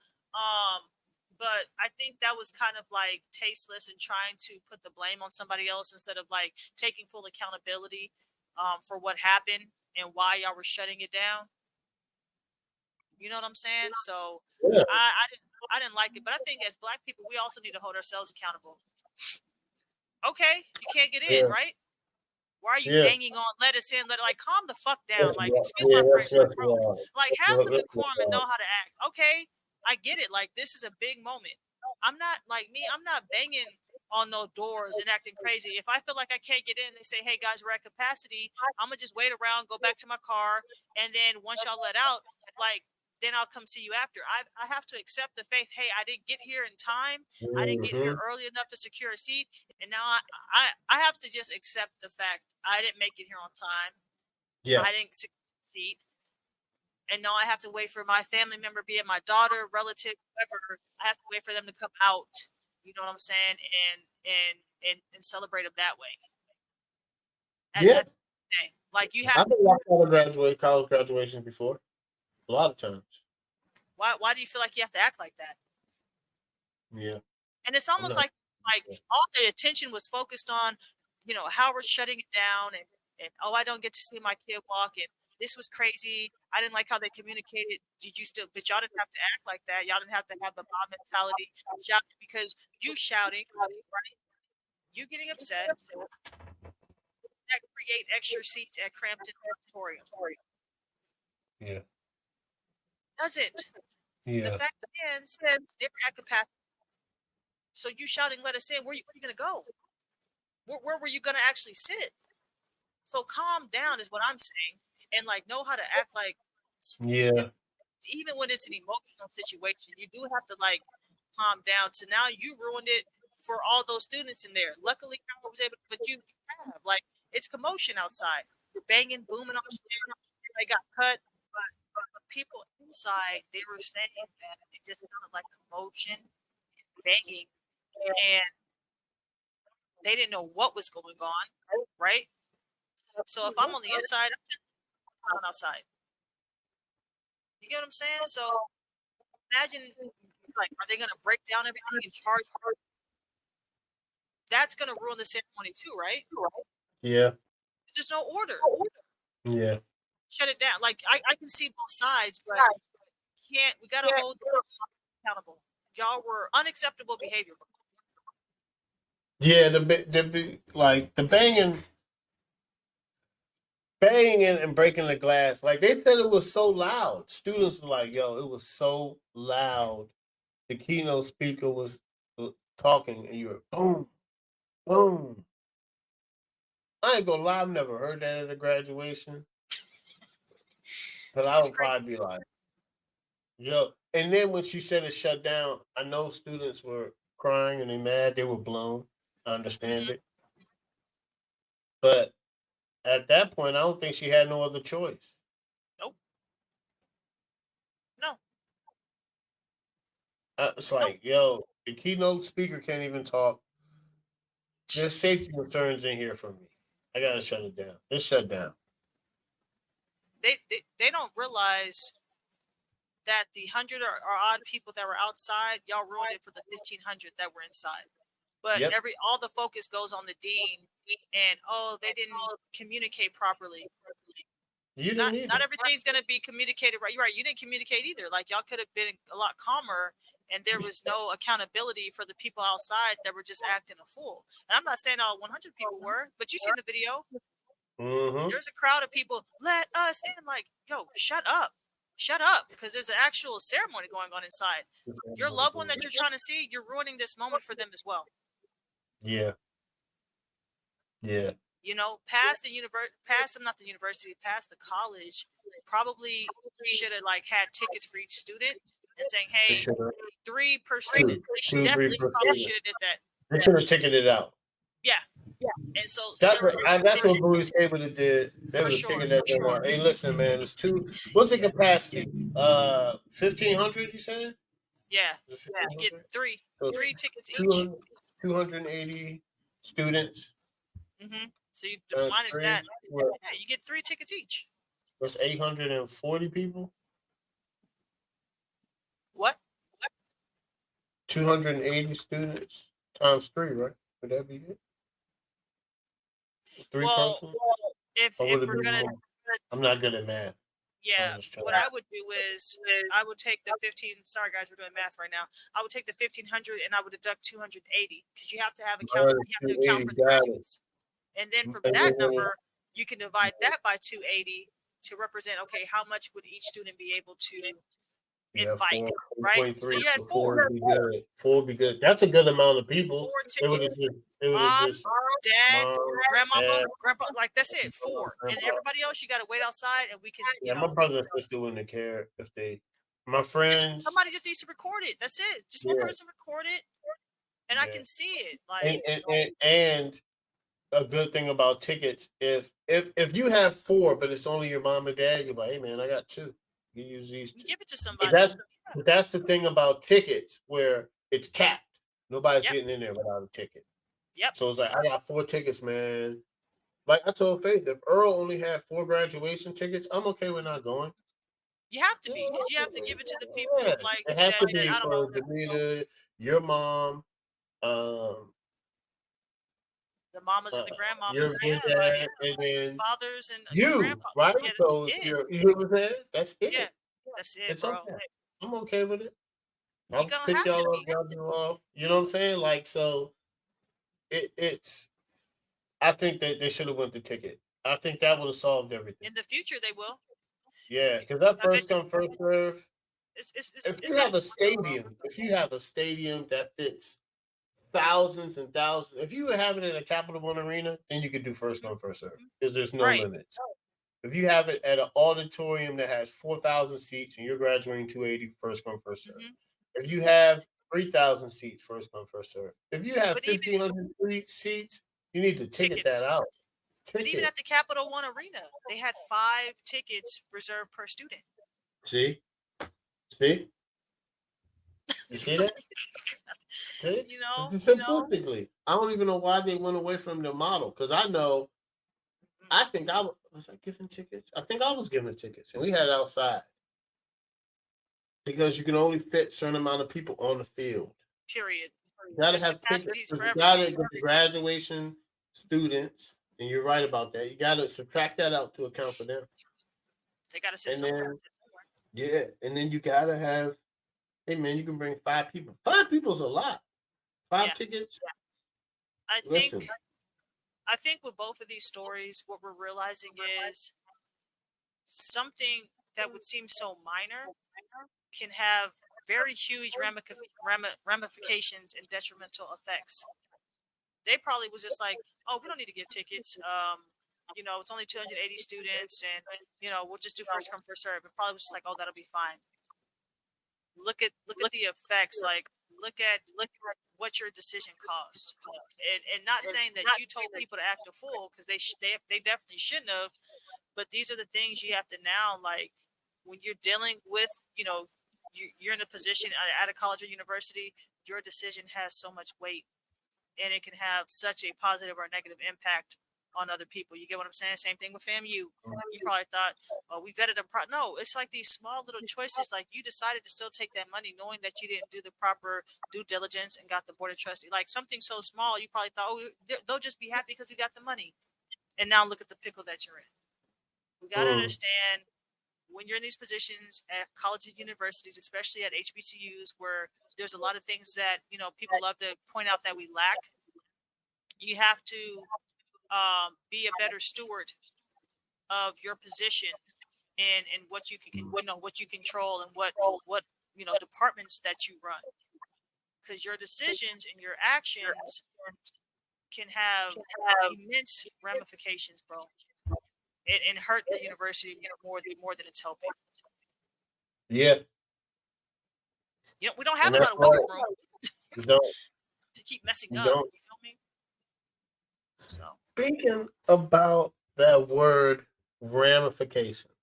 But I think that was kind of like tasteless and trying to put the blame on somebody else instead of like taking full accountability for what happened and why y'all were shutting it down. You know what I'm saying? So Yeah. I didn't like it, but I think as Black people, we also need to hold ourselves accountable. Okay, you can't get in, Yeah. right? Why are you Yeah. banging on let us in? Let it like calm the fuck down. That's Like, why. excuse Yeah, my French, like, that's bro, why. like have some That's decorum and why. know how to act. Okay, I get it. Like, this is a big moment. I'm not like me. I'm not banging on no doors and acting crazy. If I feel like I can't get in, they say, "Hey guys, we're at capacity." I'm gonna just wait around, go back to my car, and then once y'all let out, like, then I'll come see you after. I have to accept the faith. Hey, I didn't get here in time. I didn't get here Mm-hmm. early enough to secure a seat, and now I have to just accept the fact I didn't make it here on time. Yeah. I didn't secure a seat, and now I have to wait for my family member, be it my daughter, relative, whoever. I have to wait for them to come out. You know what I'm saying? And celebrate them that way. Yeah. At the day, like you have I've been locked out of college graduations before. A lot of times. why do you feel like you have to act like that? Yeah. And it's I'm almost not. like all the attention was focused on, Howard shutting it down and oh, I don't get to see my kid walk and this was crazy. I didn't like how they communicated. But y'all didn't have to act like that. Y'all didn't have to have the mob mentality shout because you shouting, right? You getting upset that create extra seats at Crampton Auditorium. Yeah. Doesn't. The Yeah. fact stands, they were at capacity. So you shouting, let us in. Where are you going to go? Where were you going to actually sit? So calm down is what I'm saying, and like know how to act like Yeah. even when it's an emotional situation, you do have to like calm down. So now you ruined it for all those students in there. Luckily, I was able, but you have like it's commotion outside. You're banging, booming on shit. They got cut, but people inside they were saying that it just sounded like commotion, banging, and they didn't know what was going on, right? So if I'm on the inside, I'm going outside. You get what I'm saying? So imagine, like, are they going to break down everything and charge? That's going to ruin the ceremony too, right? Yeah. There's no order. Yeah. Shut it down. Like, I can see both sides, but we got to hold them accountable. Y'all were unacceptable behavior. Yeah. The banging and breaking the glass. Like they said, it was so loud. Students were like, "Yo, it was so loud." The keynote speaker was talking, and you were boom, boom. I ain't gonna lie, I've never heard that at a graduation. But I It's would crazy. probably be like, Yo, and then when she said it shut down, I know students were crying and they mad. They were blown. I understand Hmm. it, but at that point, I don't think she had no other choice. Nope. No. It's No. like, yo, the keynote speaker can't even talk. There's safety concerns in here for me. I gotta shut it down. It's shut down. They don't realize that the hundred or odd people that were outside, y'all ruined it for the 1,500 that were inside. But Yep, all the focus goes on the dean, and oh, they didn't communicate properly. you Not didn't either. everything's gonna be communicated right. You're right. You didn't communicate either. Like y'all could have been a lot calmer, and there was no accountability for the people outside that were just acting a fool. And I'm not saying all 100 people were, but you seen the video. Mm-hmm. There's a crowd of people. Let us in. Like, yo, shut up, because there's an actual ceremony going on inside. Your loved one that you're trying to see, you're ruining this moment for them as well. Yeah, yeah. You know, past the past them, not the university, past the college, probably should have like had tickets for each student and saying, They hey, should have 3 per student. They two, three definitely per probably student. should have did that. They should have ticketed it out. Yeah. And so That's there was what a that's what representation Bowie able to did. They for would have sure. ticketed that thing out. Hey, listen, man, it's two. What's the Yeah. capacity? 1,500. You said? Yeah. Is it You get 1,500? three So tickets each. 200, 280 students. So you That's minus three. that. What? Yeah, you get 3 tickets each. That's 840 people. What? 280 students times three, right? Would that be it? Three Well, person? Or would if it we're be gonna, more? I'm not good at math. I was yeah, just trying. what I would do is I would take the 15. Sorry guys, we're doing math right now. I would take the 1,500 and I would deduct 280 because you have to have account. Minus You have to account 280, for the got it. graduates, and then from And that then, number, you can divide that by 280 to represent. Okay, how much would each student be able to yeah, invite? four Right. point So three. you had So four 4 would be good. Four would be good. That's a good amount of people. They would tickets. have just. They would have Mom, just. dad, Mom, grandmama, dad, grandpa. Like that's it. 4, and grandpa. everybody else you got to wait outside, and we can, Yeah, my brother and sister wouldn't care if they. My just friends. somebody just needs to record it. That's it. Just one Yeah, person record it, and I yeah. can see it. And Like, and a good thing about tickets, if you have four, but it's only your mom and dad, you're like, hey man, I got two. You use these you two. give it to But somebody. that's the thing about tickets where it's capped. Nobody's Yep, getting in there without a ticket. yep. So it's like I got four tickets, man. Like I told Faith, if Earl only had four graduation tickets, I'm okay with not going. You have to Yeah, be because you have to give it to the people like it has to that. be I don't know, for Demeter, your mom, um, the mamas and the your grandmamas. Yeah, like granddad, and then fathers and you, grandpa. right? Yeah, that's So it's it. your, you know what I'm saying? That's Yeah, it. that's it, It's bro. okay. I'm okay with it. You I'll gonna pick have to y'all up, be y'all do off. You know what I'm saying? Like so, it's. I think that they should have went the ticket. I think that would have solved everything. in the future. They will. Yeah, because that I bet first you. come first serve. It's a If you have a stadium that fits thousands and thousands, if you were having it at Capital One Arena, then you could do first come first serve because there's no right. limits. If you have it at an auditorium that has 4,000 seats and you're graduating 280, first come first serve. Hmm. If you have 3,000 seats, first come first serve. If you have But even 1,500 seats, you need to ticket that tickets. out. But even Ticket. at the Capital One Arena, they had 5 tickets reserved per student. See, see, you see that? See? You know, Simplistically, I don't even know why they went away from the model because I know. I think was I giving tickets. I think I was giving tickets, and we had it outside because you can only fit a certain amount of people on the field. period. You gotta There's have tickets capacities for because you gotta everything. get the graduation students, and you're right about that. You gotta subtract that out to account for them, They got to sit and somewhere. then yeah, and then you gotta have. Hey man, you can bring 5 people. 5 people is a lot. Five Yeah, tickets. I think Listen, with both of these stories, what we're realizing is something that would seem so minor can have very huge ramifications and detrimental effects. They probably was just like, oh, we don't need to give tickets. It's only 280 students, and we'll just do first come first serve. It probably was just like, oh, that'll be fine. look at the effects. Like, look at what your decision cost, and not saying that you told people to act a fool, because they definitely shouldn't have. But these are the things you have to now, like, when you're dealing with, you're in a position at a college or university, your decision has so much weight, and it can have such a positive or negative impact on other people. You get what I'm saying? Same thing with FAMU. You probably thought, oh, we vetted them. No, it's like these small little choices. Like, you decided to still take that money knowing that you didn't do the proper due diligence and got the board of trustees. Like, something so small, you probably thought, oh, they'll just be happy because we got the money. And now look at the pickle that you're in. We got to understand, when you're in these positions at colleges, universities, especially at HBCUs, where there's a lot of things that, people love to point out that we lack, you have to be a better steward of your position, and what you can, what you control, and what departments that you run, because your decisions and your actions can have immense ramifications, bro, and hurt the university more than it's helping. Yeah. We don't have a lot of wiggle room You don't. to keep messing You up. don't. You feel me? So, Speaking about that word, ramifications,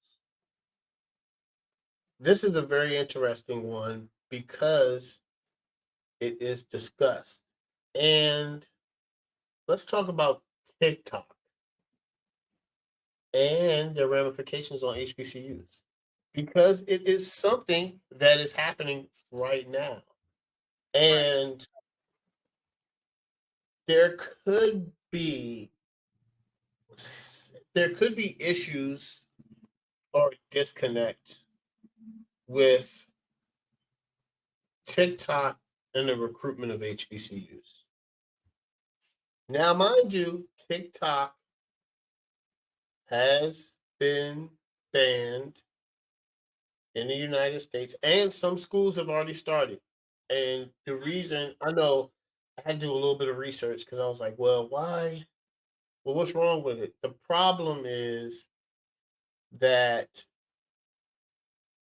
this is a very interesting one because it is discussed. And let's talk about TikTok and the ramifications on HBCUs, because it is something that is happening right now. And there could be issues or disconnect with TikTok and the recruitment of HBCUs. Now, mind you, TikTok has been banned in the United States, and some schools have already started. And the reason, I know, I had to do a little bit of research because I was like, well, why? Well, what's wrong with it? The problem is that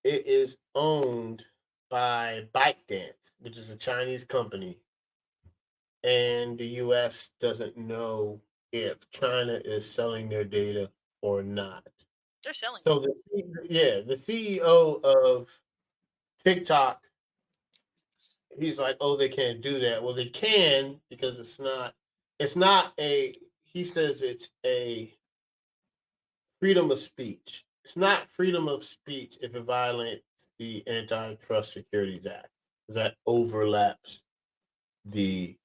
it is owned by ByteDance, which is a Chinese company, and the US doesn't know if China is selling their data or not. they're selling. So the CEO of TikTok, he's like, oh, they can't do that. Well, they can, because he says it's a freedom of speech. It's not freedom of speech if it violates the Antitrust Securities Act, because that overlaps the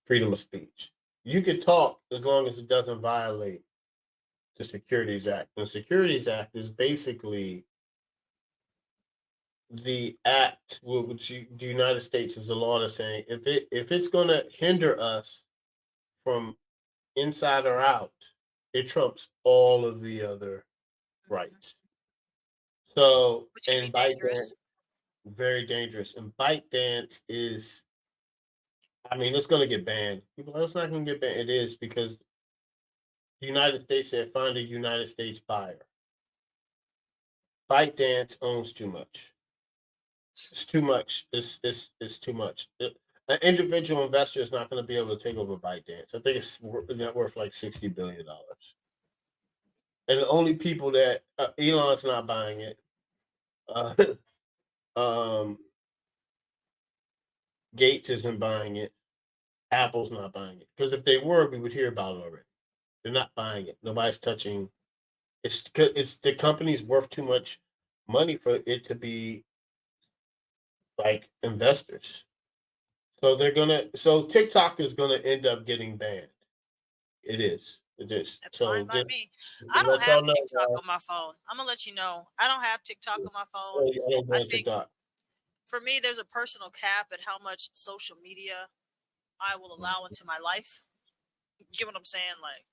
freedom of speech. You can talk as long as it doesn't violate the Securities Act. The Securities Act is basically the act which the United States is the law that's saying, if it's going to hinder us from inside or out, it trumps all of the other rights. So, Which can be and dangerous. very dangerous. And ByteDance is, I mean, it's going to get banned. People, it's not going to get banned. It is, because the United States said find a United States buyer. ByteDance owns too much. It's too much. It's too much. An individual investor is not going to be able to take over ByteDance. I think it's net worth like $60 billion. And the only people that Elon's not buying it. Um, Gates isn't buying it. Apple's not buying it, because if they were, we would hear about it already. They're not buying it. Nobody's touching. It's the company's worth too much money for it to be like investors. So so TikTok is gonna end up getting banned. It is. It is. That's fine So by just me. I to don't let have y'all know, TikTok on my phone. I'm gonna let you know. I don't have TikTok on my phone. I don't go I on think, TikTok. for me, there's a personal cap at how much social media I will allow into my life. You get what I'm saying? Like,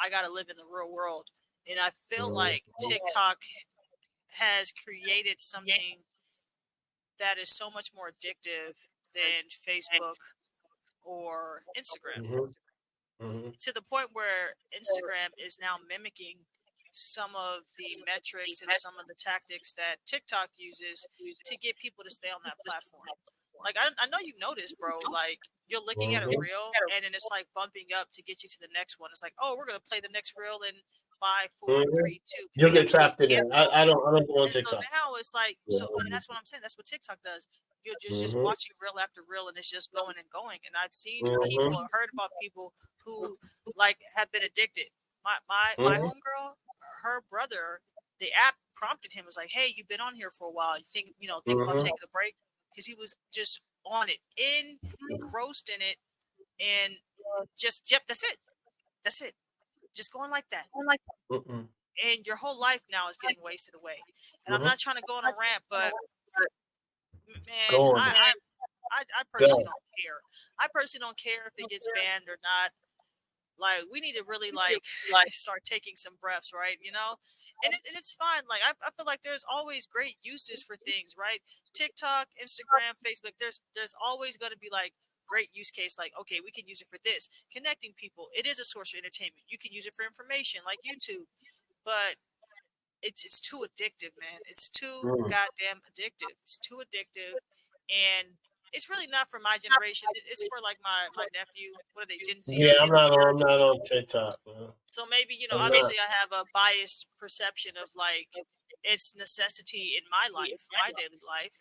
I gotta live in the real world, and I feel like TikTok has created something that is so much more addictive than Facebook or Instagram, Mm-hmm. Mm-hmm. to the point where Instagram is now mimicking some of the metrics and some of the tactics that TikTok uses to get people to stay on that platform. Like I know you noticed, bro. Like you're looking at a reel and then it's like bumping up to get you to the next one. It's like, oh, we're gonna play the next reel in 5, 4, 3, 2. You'll get trapped in it. I don't go on And so TikTok. now it's like, and that's what I'm saying. That's what TikTok does. You're just watching reel after reel, and it's just going and going. And I've seen people, I've heard about people who like have been addicted. My homegirl, her brother, the app prompted him, was like, "Hey, you've been on here for a while. You think about taking a break?" Because he was just on it, engrossed in it, and just that's it, just going like that. And your whole life now is getting wasted away. And I'm not trying to go on a rant, but man, I personally don't care. I personally don't care if it gets banned or not. Like, we need to really like start taking some breaths, right? And it's fine. Like, I feel like there's always great uses for things, right? TikTok, Instagram, Facebook. There's always going to be like great use case. Like, okay, we can use it for this, connecting people. It is a source of entertainment. You can use it for information, like YouTube. But it's too addictive, man. It's too goddamn addictive. It's too addictive, and it's really not for my generation. It's for like my nephew. What are they, Gen Z? Yeah, I'm not on TikTok. Man. So maybe obviously I have a biased perception of like its necessity in my life, my daily life.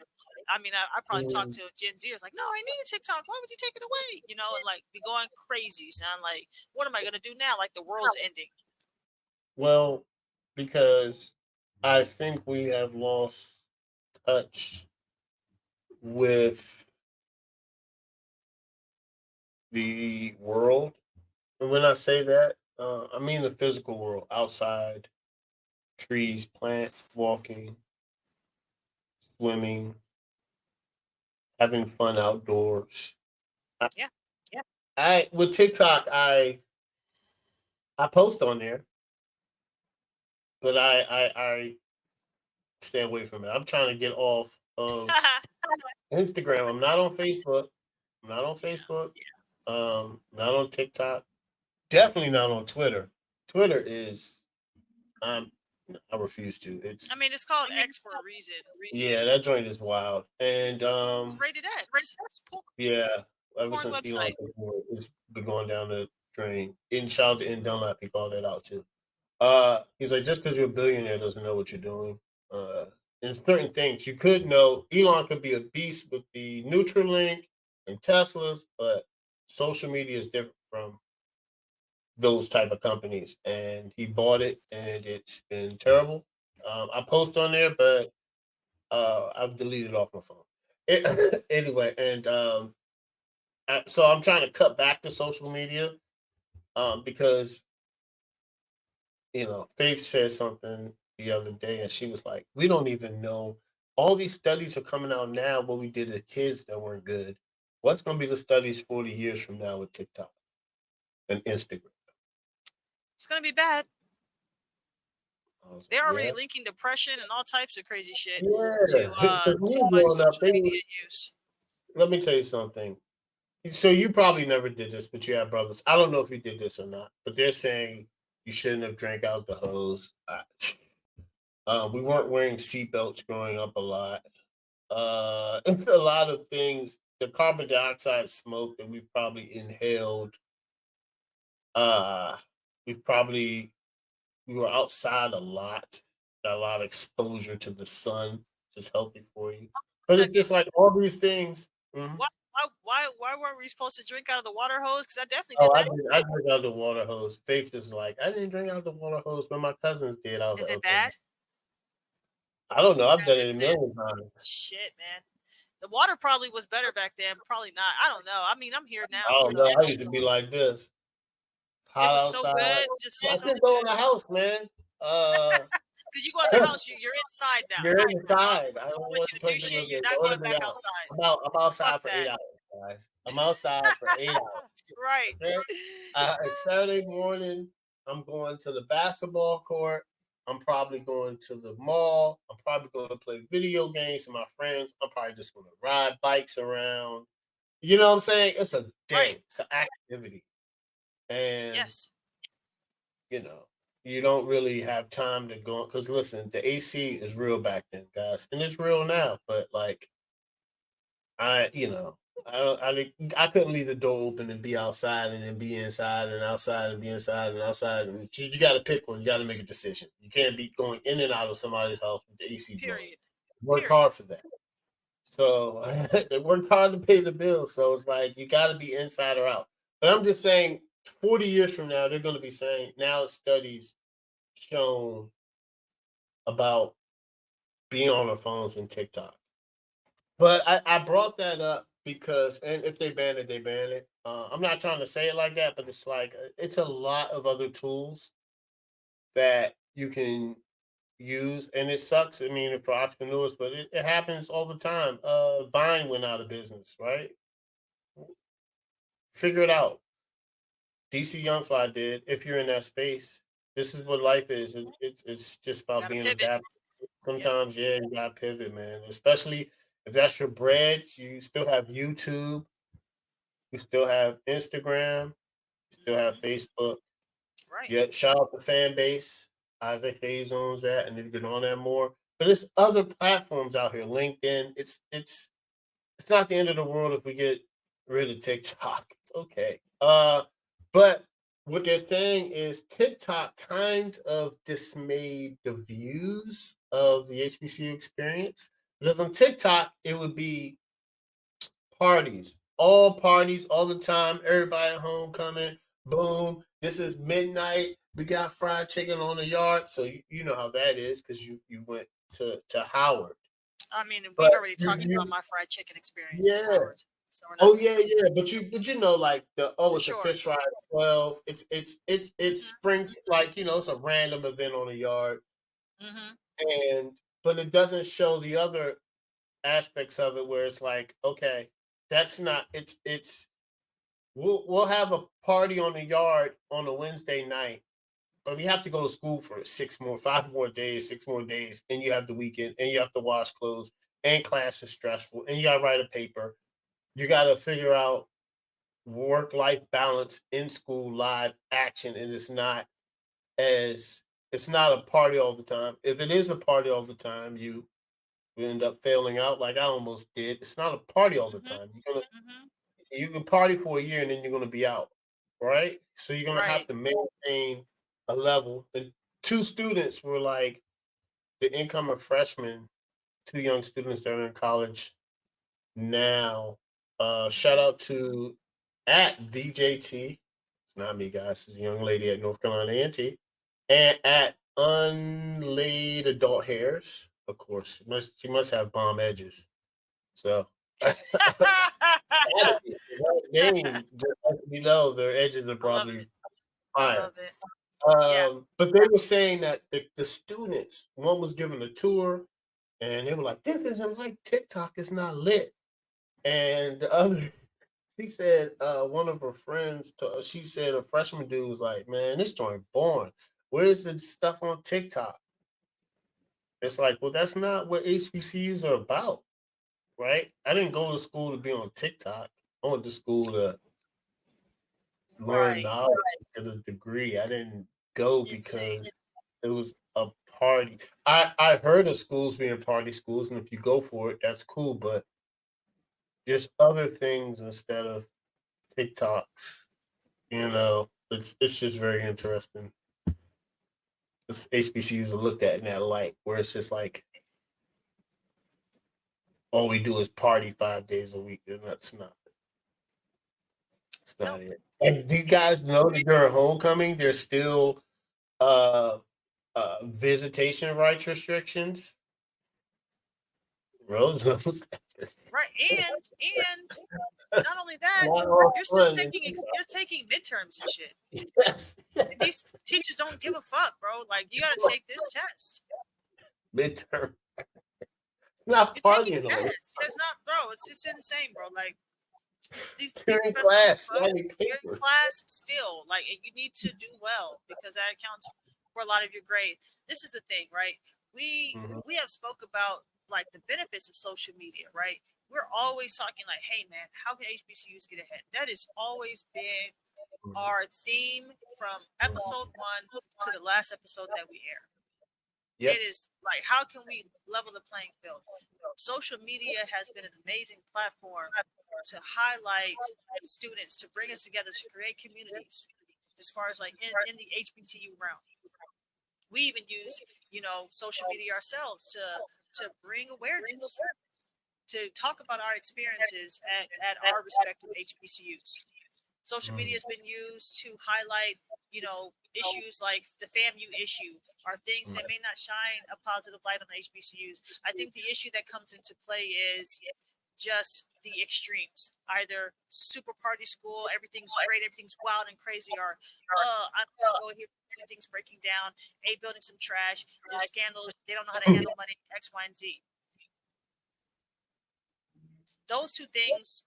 I mean, I probably talk to Gen Zers like, no, I need TikTok. Why would you take it away? And like be going crazy. Sound like, what am I gonna do now? Like the world's ending. Well, because I think we have lost touch with the world. And when I say that, I mean the physical world, outside, trees, plants, walking, swimming, having fun outdoors. Yeah. With TikTok, I post on there, but I stay away from it. I'm trying to get off of Instagram. I'm not on Facebook. I'm not on Facebook. Not on TikTok. Definitely not on Twitter. Twitter is I refuse to. I mean, it's called X for a reason. Yeah, that joint is wild. And It's rated X. It's porn, yeah, ever porn since website. Elon, it's been going down the drain. And shout out to N Dunlap, he called that out too. He's like, just because you're a billionaire doesn't know what you're doing. And certain things you could know. Elon could be a beast with the Neuralink and Teslas, but social media is different from those type of companies. And he bought it, and it's been terrible. I post on there, but I've deleted it off my phone. Anyway, and so I'm trying to cut back to social media because Faith said something the other day, and she was like, "We don't even know. All these studies are coming out now. What we did as kids that weren't good. What's going to be the studies 40 years from now with TikTok and Instagram?" It's gonna be bad. They're Like, already linking depression and all types of crazy shit yeah. to too much social media use. Let me tell you something. So you probably never did this, but you have brothers. I don't know if you did this or not, but they're saying you shouldn't have drank out the hose. We weren't wearing seatbelts growing up a lot. It's a lot of things. The carbon dioxide smoke that we've probably inhaled. Uh, we were outside a lot. Got a lot of exposure to the sun, which is healthy for you. But it's just like all these things. Mhm. Why weren't we supposed to drink out of the water hose? Because I definitely Oh, did I that. did. I drank out the water hose. Faith is like, I didn't drink out the water hose, but my cousins did. I was Is like, it okay. bad? I don't know. As I've bad done it as a it? million times. Shit, man. The water probably was better back then. Probably not. I don't know. I mean, I'm here now, Oh so no, I used to be like this. it Hot was so outside. good, just I so couldn't go in good. the house, man. Because you go in the house, you're inside now. You're I inside. I don't want want you to to do play video shit. You're games. I not want going to be back out. outside. I'm Fuck outside for that. 8 hours, guys. I'm outside for 8 hours. Right. Okay? It's Saturday morning. I'm going to the basketball court. I'm probably going to the mall. I'm probably going to play video games with my friends. I'm probably just going to ride bikes around. You know what I'm saying? It's a Right. day. It's an activity. And Yes. you know, you don't really have time to go because listen, the AC is real back then, guys, and it's real now. But like I, you know, I don't, I couldn't leave the door open and be outside and then be inside and outside and be inside and outside. And you got to pick one. You got to make a decision. You can't be going in and out of somebody's house with the AC blowing. Period. Work hard for that. So they worked hard to pay the bills. So it's like you got to be inside or out. But I'm just saying, 40 years from now, they're going to be saying now studies shown about being on their phones and TikTok. But I brought that up because, and if they ban it, they ban it. I'm not trying to say it like that, but it's like it's a lot of other tools that you can use, and it sucks. I mean, for entrepreneurs, but it happens all the time. Vine went out of business, right? Figure it out. DC Youngfly did. If you're in that space, this is what life is. It's just You about gotta being pivot. adaptable. Yep. Sometimes, yeah, you got to pivot, man. Especially if that's your bread. You still have YouTube. You still have Instagram. You still have Hmm. Facebook. Right. Yeah, shout out to fan base. Isaac Hayes owns that, and you get on that more. But there's other platforms out here. LinkedIn. It's not the end of the world if we get rid of TikTok. It's okay. But what they're saying is TikTok kind of dismayed the views of the HBCU experience because on TikTok it would be parties all the time. Everybody at homecoming. Boom. This is midnight. We got fried chicken on the yard. So you know how that is because you went to Howard. I mean, we've But already talked about my fried chicken experience at yeah. Howard, so we're not Oh gonna yeah, go there. yeah. But you know like For it's a sure. fish fry at 12. It's Hmm. spring like it's a random event on the yard Hmm. and but it doesn't show the other aspects of it where it's like okay that's not it's we'll have a party on the yard on a Wednesday night, but we have to go to school for 5 more days, 6 more days, and you have the weekend, and you have to wash clothes, and class is stressful, and you got to write a paper. You got to figure out work life balance in school, live action, and as it's not a party all the time. If it is a party all the time, you end up failing out like I almost did. It's not a party all the Hmm. time. Hmm. You can party for a year and then you're gonna be out, right? So you're gonna have Right. to maintain a level. And two students were like the income of freshmen, two young students that are in college now. Shout Hmm. out to at VJT. It's not me, guys. It's a young lady at North Carolina A&T. And at Unlaid Adult Hairs. Of course, she must have bomb edges. So game, just like we know their edges are I love probably it. I fire. love it. Yeah. But they were saying that the students, one was given a tour, and they were like, "This isn't like TikTok. It's not lit." And the other, she said, one of her friends, she said a freshman dude was like, "Man, this joint boring. Where's the stuff on TikTok?" It's like, well, that's not what HBCUs are about, right? I didn't go to school to be on TikTok. I went to school to learn Right. knowledge to the degree. I didn't go Insane. because it was a party. I heard of schools being party schools, and if you go for it, that's cool. But there's other things instead of TikToks. It's just very interesting. This HBCUs are looked at in that light, where it's just like all we do is party 5 days a week, and that's not. It's not Nope. it. And do you And guys know that during homecoming, there's still uh visitation rights restrictions. Rose knows this. right. And not only that, Not all you're still fun. taking you're taking midterms and shit. Yes, And these yes. teachers don't give a fuck, bro. Like you got to take this test. Midterm. It's not You're taking partying on tests. It's not, bro. It's insane, bro. Like these you're in professors don't give class a fuck. writing You're in papers. class still. Like you need to do well because that accounts for a lot of your grade. This is the thing, right? We Mhm. we have spoke about like the benefits of social media, right? We're always talking like, hey man, how can HBCUs get ahead? That has always been our theme from episode 1 to the last episode that we air. Yep. It is like, how can we level the playing field? Social media has been an amazing platform to highlight students, to bring us together, to create communities as far as like in the HBCU realm. We even use, social media ourselves to bring awareness, to talk about our experiences at our respective HBCUs. Social media has been used to highlight, issues like the FAMU issue, are things that may not shine a positive light on HBCUs. I think the issue that comes into play is just the extremes. Either super party school, everything's great, everything's wild and crazy, or I'm gonna go here, everything's breaking down, A building some trash, there's scandals, they don't know how to handle money, X, Y, and Z. Those two things,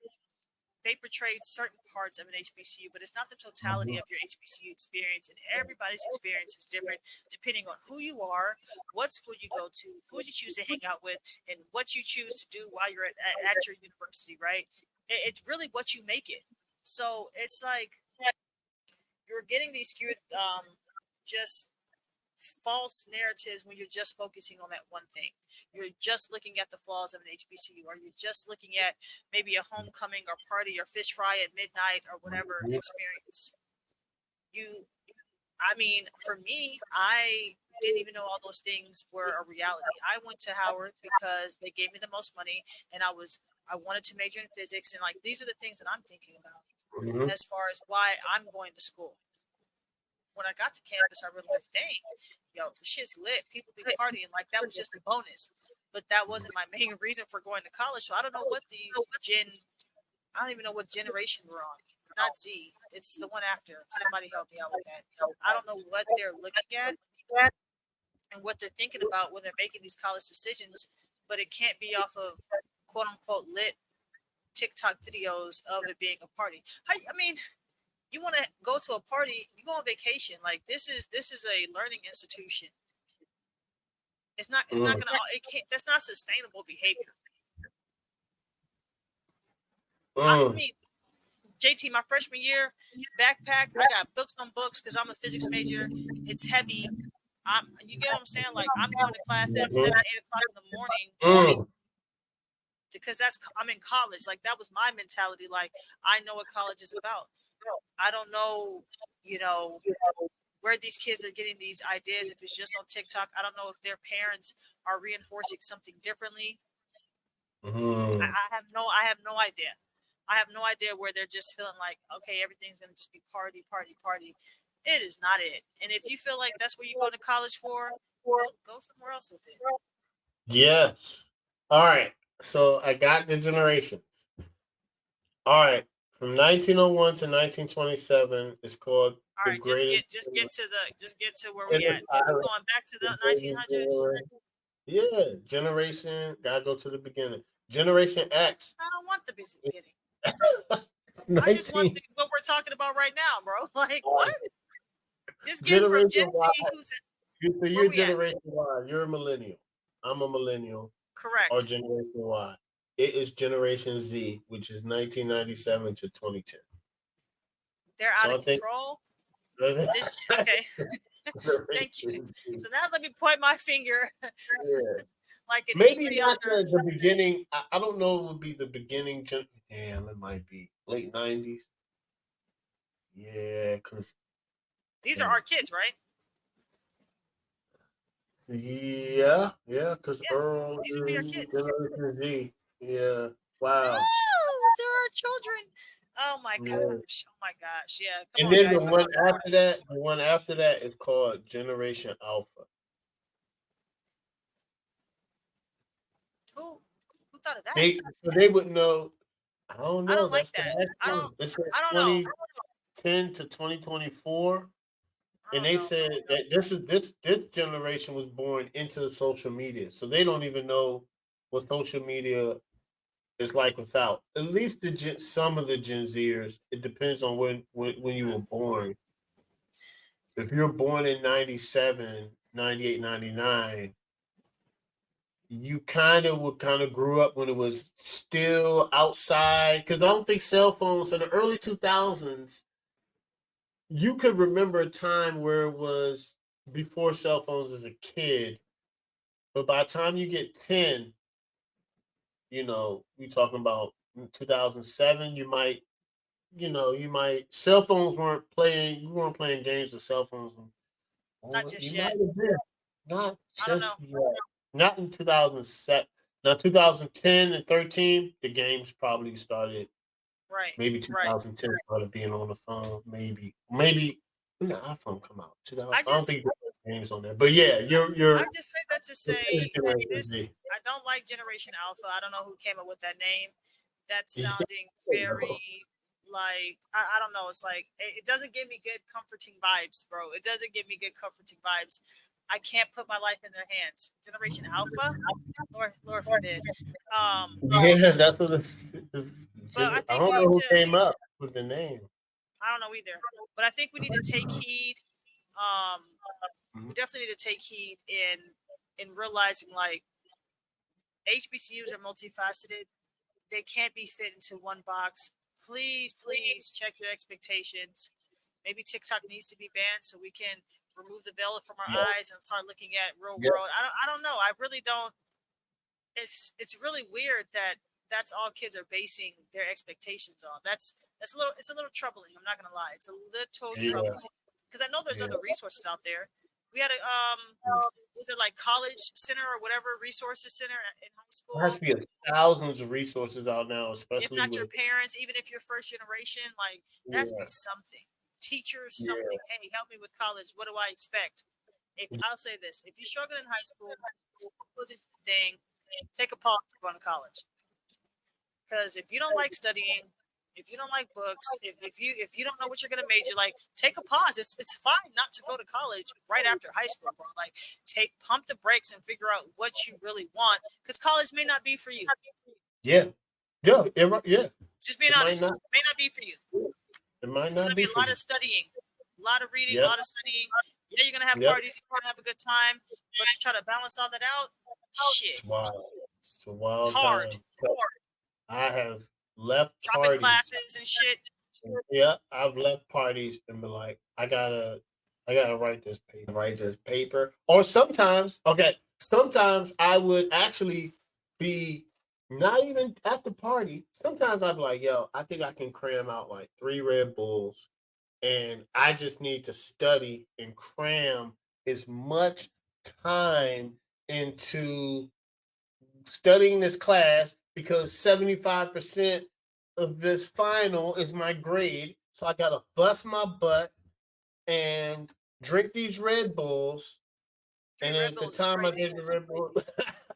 they portray certain parts of an HBCU, but it's not the totality of your HBCU experience. And everybody's experience is different depending on who you are, what school you go to, who you choose to hang out with, and what you choose to do while you're at your university, right? It's really what you make it. So it's like you're getting these skewed, just false narratives when you're just focusing on that one thing. You're just looking at the flaws of an HBCU, or you're just looking at maybe a homecoming or party or fish fry at midnight or whatever experience. For me, I didn't even know all those things were a reality. I went to Howard because they gave me the most money, and I wanted to major in physics, and like these are the things that I'm thinking about as far as why I'm going to school. When I got to campus, I realized, dang, the shit's lit. People be partying. Like, that was just a bonus. But that wasn't my main reason for going to college. So I don't know what I don't even know what generation we're on. Not Z. It's the one after. Somebody help me out with that. I don't know what they're looking at and what they're thinking about when they're making these college decisions. But it can't be off of quote unquote lit TikTok videos of it being a party. You want to go to a party, you go on vacation. Like this is a learning institution. It's not gonna, that's not sustainable behavior. JT, my freshman year, backpack, I got books on books because I'm a physics major. It's heavy. You get what I'm saying? Like I'm going to class at 7, 8 o'clock in the morning. Because I'm in college. Like that was my mentality. Like I know what college is about. I don't know, where these kids are getting these ideas. If it's just on TikTok, I don't know if their parents are reinforcing something differently. I have no idea. I have no idea where they're just feeling like, okay, everything's gonna just be party, party, party. It is not it. And if you feel like that's where you go to college for, go somewhere else with it. Yes. All right. So I got the generations. All right. From 1901 to 1927, it's called. All right, just get to where we at. We're going back to the 1900s. Yeah, generation. Gotta go to the beginning. Generation X. I don't want the beginning. I just want what we're talking about right now, bro. Like what? Just get from Gen Z. You're Generation Y. You're a millennial. I'm a millennial. Correct. Or Generation Y. It is Generation Z, which is 1997 to 2010. They're out of control. Okay. Thank you. So now let me point my finger. Yeah. Like maybe not the beginning. I don't know. It would be the beginning. Damn, it might be late 90s. Yeah, because these are our kids, right? Yeah, because Earl these would be our kids. Generation Z. Yeah. Wow. Oh, they're our children. Oh my gosh. Oh my gosh. Yeah. Come on, then guys, the one after that is called Generation Alpha. Who thought of that? They would know. I don't know. I don't like that. I don't know. 2010 to 2024. And they said that this generation was born into social media, so they don't even know what social media is like without. At least some of the Gen Zers. It depends on when you were born. If you're born in 97, 98, 99, you kind of grew up when it was still outside. Because I don't think cell phones in the early 2000s. you could remember a time where it was before cell phones as a kid, but by the time you get 10, we talking about 2007, cell phones weren't playing, we weren't playing games with cell phones. Not Or just you might yet. have been. Not I don't know. just yet. Not in 2007. Now, 2010 and 13, the games probably started. Right. Maybe Right. 2010 started being on the phone. Maybe when the iPhone come out. 2000. I I don't just think there's games on there. But yeah, you're I just say that to it's say Generation this. Z. I don't like Generation Alpha. I don't know who came up with that name. That's sounding very like I don't know. It's like it doesn't give me good comforting vibes, bro. It doesn't give me good comforting vibes. I can't put my life in their hands. Generation Alpha, Lord forbid. Yeah, that's what But I I think we don't know need who to. came up with the name. I don't know either. But I think we need to take heed. Um, we definitely need to take heed in realizing like HBCUs are multifaceted. They can't be fit into one box. Please, please check your expectations. Maybe TikTok needs to be banned so we can remove the veil from our eyes and start looking at real Yeah. world. I don't know. I really don't. It's really weird that that's all kids are basing their expectations on. That's a little. It's a little troubling. I'm not gonna lie. It's a little Yeah. troubling because I know there's Yeah. other resources out there. We had a was it like college center or whatever resources center in high There has school. to be thousands of resources out now, If especially not your with parents, even if you're first generation, like that's be yeah, something. Teachers, yeah, something. Hey, help me with college. What do I expect? If I'll say this, if you're struggling in high school, was it your thing? Take a pause from going to college. Because if you don't like studying, if you don't like books, if you don't know what you're gonna major, like take a pause. It's fine not to go to college right after high school, bro. Like pump the brakes and figure out what you really want. Because college may not be for you. yeah, yeah, yeah. Just being It might honest, not. it may not be for you. It might It's not gonna be be a for lot you. of studying, a lot of reading, a Yep, lot of studying. Yeah, you're gonna have yep. parties, you're gonna have a good time, but to try to balance all that out, It's shit, wild. It's a it's wild hard. time. I have left Dropping parties. classes and shit. Yeah, I've left parties and been like, I gotta write this paper. Or sometimes I would actually be not even at the party. Sometimes I'd be like, yo, I think I can cram out like 3 Red Bulls, and I just need to study and cram as much time into studying this class because 75% of this final is my grade. So I gotta bust my butt and drink these Red Bulls. Three And then Red at the Bulls is time I crazy. drink the Red Bull,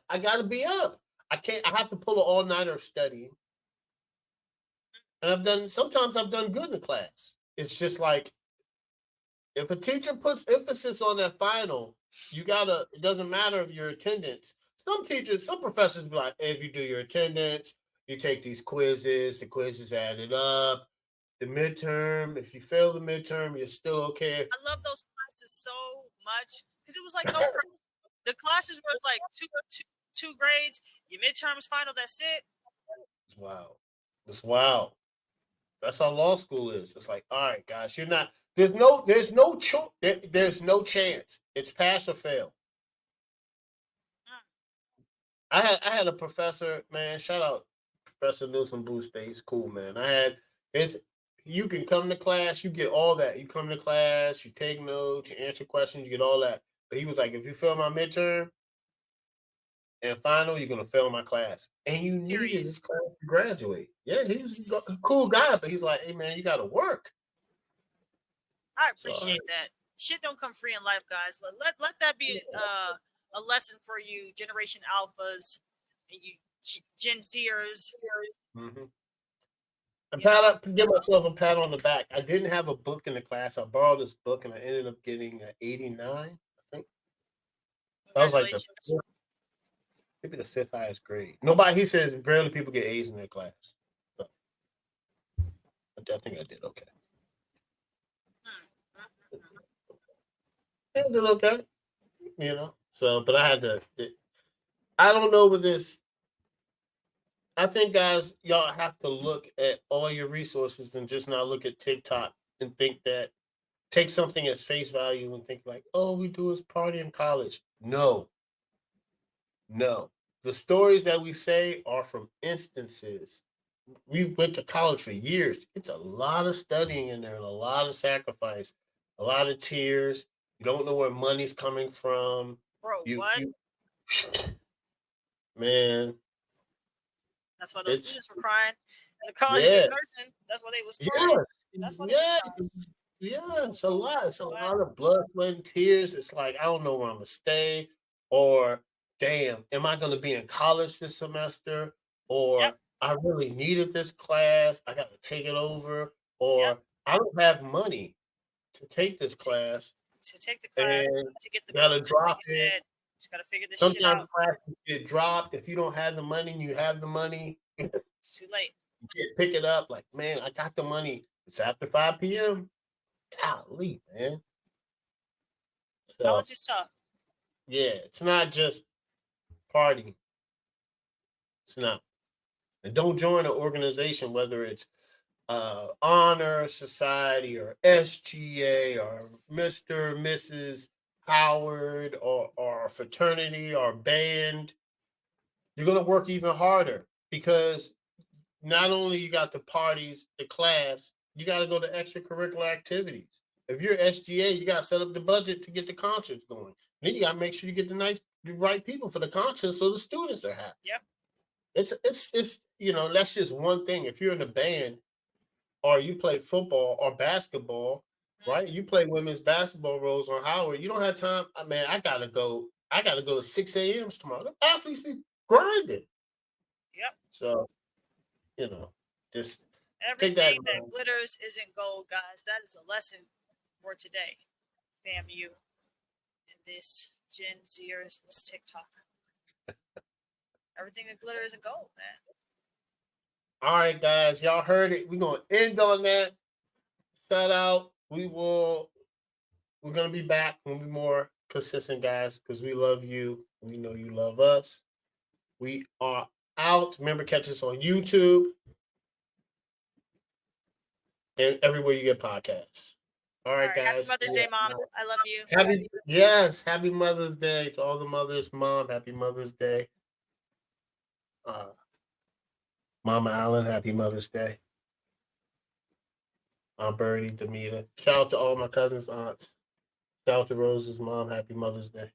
I gotta be up. I have to pull an all-nighter of studying. And sometimes I've done good in class. It's just like if a teacher puts emphasis on that final, it doesn't matter if your attendance. Some professors be like, hey, if you do your attendance, you take these quizzes, the quizzes added up, the midterm, if you fail the midterm, you're still okay. I love those classes so much because it was like no pressure. The classes were like two grades. Your midterms final. That's it. It's wild. It's wild. That's how law school is. It's like, all right, guys, you're not. There's no chance. It's pass or fail. Mm. I had a professor, man. Shout out Professor Newsom Boost Day. He's cool, man. It's you can come to class, you get all that. You come to class, you take notes, you answer questions, you get all that. But he was like, if you fail my midterm and final, you're gonna fail my class. And you needed Period. this class to graduate. Yeah, he's a cool guy, but he's like, hey man, you gotta work. I So all right. appreciate that. Shit don't come free in life, guys. Let that be a lesson for you, Generation Alphas, and you Gen Zers. Mm-hmm. And You know, give myself a pat on the back. I didn't have a book in the class. I borrowed this book and I ended up getting an 89, I think. That was like congratulations. maybe the fifth highest grade. Nobody, he says, rarely people get A's in their class. So I think I did okay. Hmm. Yeah, I did okay, So, but I don't know with this. I think, guys, y'all have to look at all your resources and just not look at TikTok and think that. take something as face value and think like, oh, we do is party in college. No, no. The stories that we say are from instances. We went to college for years. It's a lot of studying in there and a lot of sacrifice, a lot of tears. You don't know where money's coming from. Bro, You, what? you, man, That's why those it's students were crying in the college yeah, in person. That's why they was crying. yeah, That's why they was yeah, crying. yeah. It's a lot. It's a What? lot of blood, sweat, and tears. It's like I don't know where I'm gonna stay, or damn, am I gonna be in college this semester, Yep. or I really needed this class. I got to take it over, Yep. or I don't have money to take this To, class to take the class, and to get the gotta bonuses, like drop you it. said, just got to figure this shit Sometimes out. classes get dropped. If you don't have the money and you have the money, you It's too late. can't pick it up. Like, man, I got the money. It's after 5 p.m. Golly, man. So College is tough. yeah, it's not just party. It's not. And don't join an organization, whether it's honor society or SGA or Mr. Mrs. Howard or fraternity or band. You're gonna work even harder because not only you got the parties, the class, you got to go to extracurricular activities. If you're SGA, you got to set up the budget to get the concerts going. Then you got to make sure you get the right people for the concerts so the students are happy. Yep. It's that's just one thing. If you're in a band or you play football or basketball, right? You play women's basketball roles on Howard. You don't have time. Man, I gotta go. I gotta go to 6 a.m.s tomorrow. The athletes be grinding. Yep. So just take that. Everything that glitters isn't gold, guys. That is the lesson for today. FAMU and this Gen Zers, this TikTok. Everything that glitters isn't gold, man. All right, guys, y'all heard it. We're gonna end on that. Shout out. We're gonna be back. We'll be more consistent, guys, because we love you. We know you love us. We are out. Remember, catch us on YouTube and everywhere you get podcasts. All right, guys. Happy Mother's Day, Mom. I love you. Happy Mother's Day to all the mothers. Mom, happy Mother's Day. Mama Allen, happy Mother's Day. Aunt Birdie, Demita. Shout out to all my cousins, aunts. Shout out to Rose's mom, happy Mother's Day.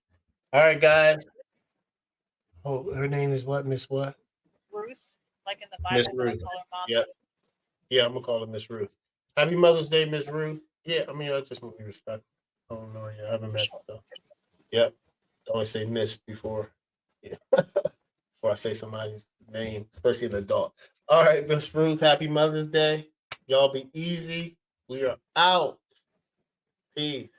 All right, guys. Oh, her name is what? Miss what? Ruth, like in the Bible. Miss Ruth. Call her Mom. Yep. Yeah, I'm gonna call her Miss Ruth. Happy Mother's Day, Miss Ruth. Yeah, I mean, I just want to be respectful. I don't know. Yeah, I haven't met her. So. Yep. I always say Miss before. Yeah. Before I say somebody's name, especially an adult. All right, Miss Ruth, happy Mother's Day. Y'all be easy. We are out. Peace.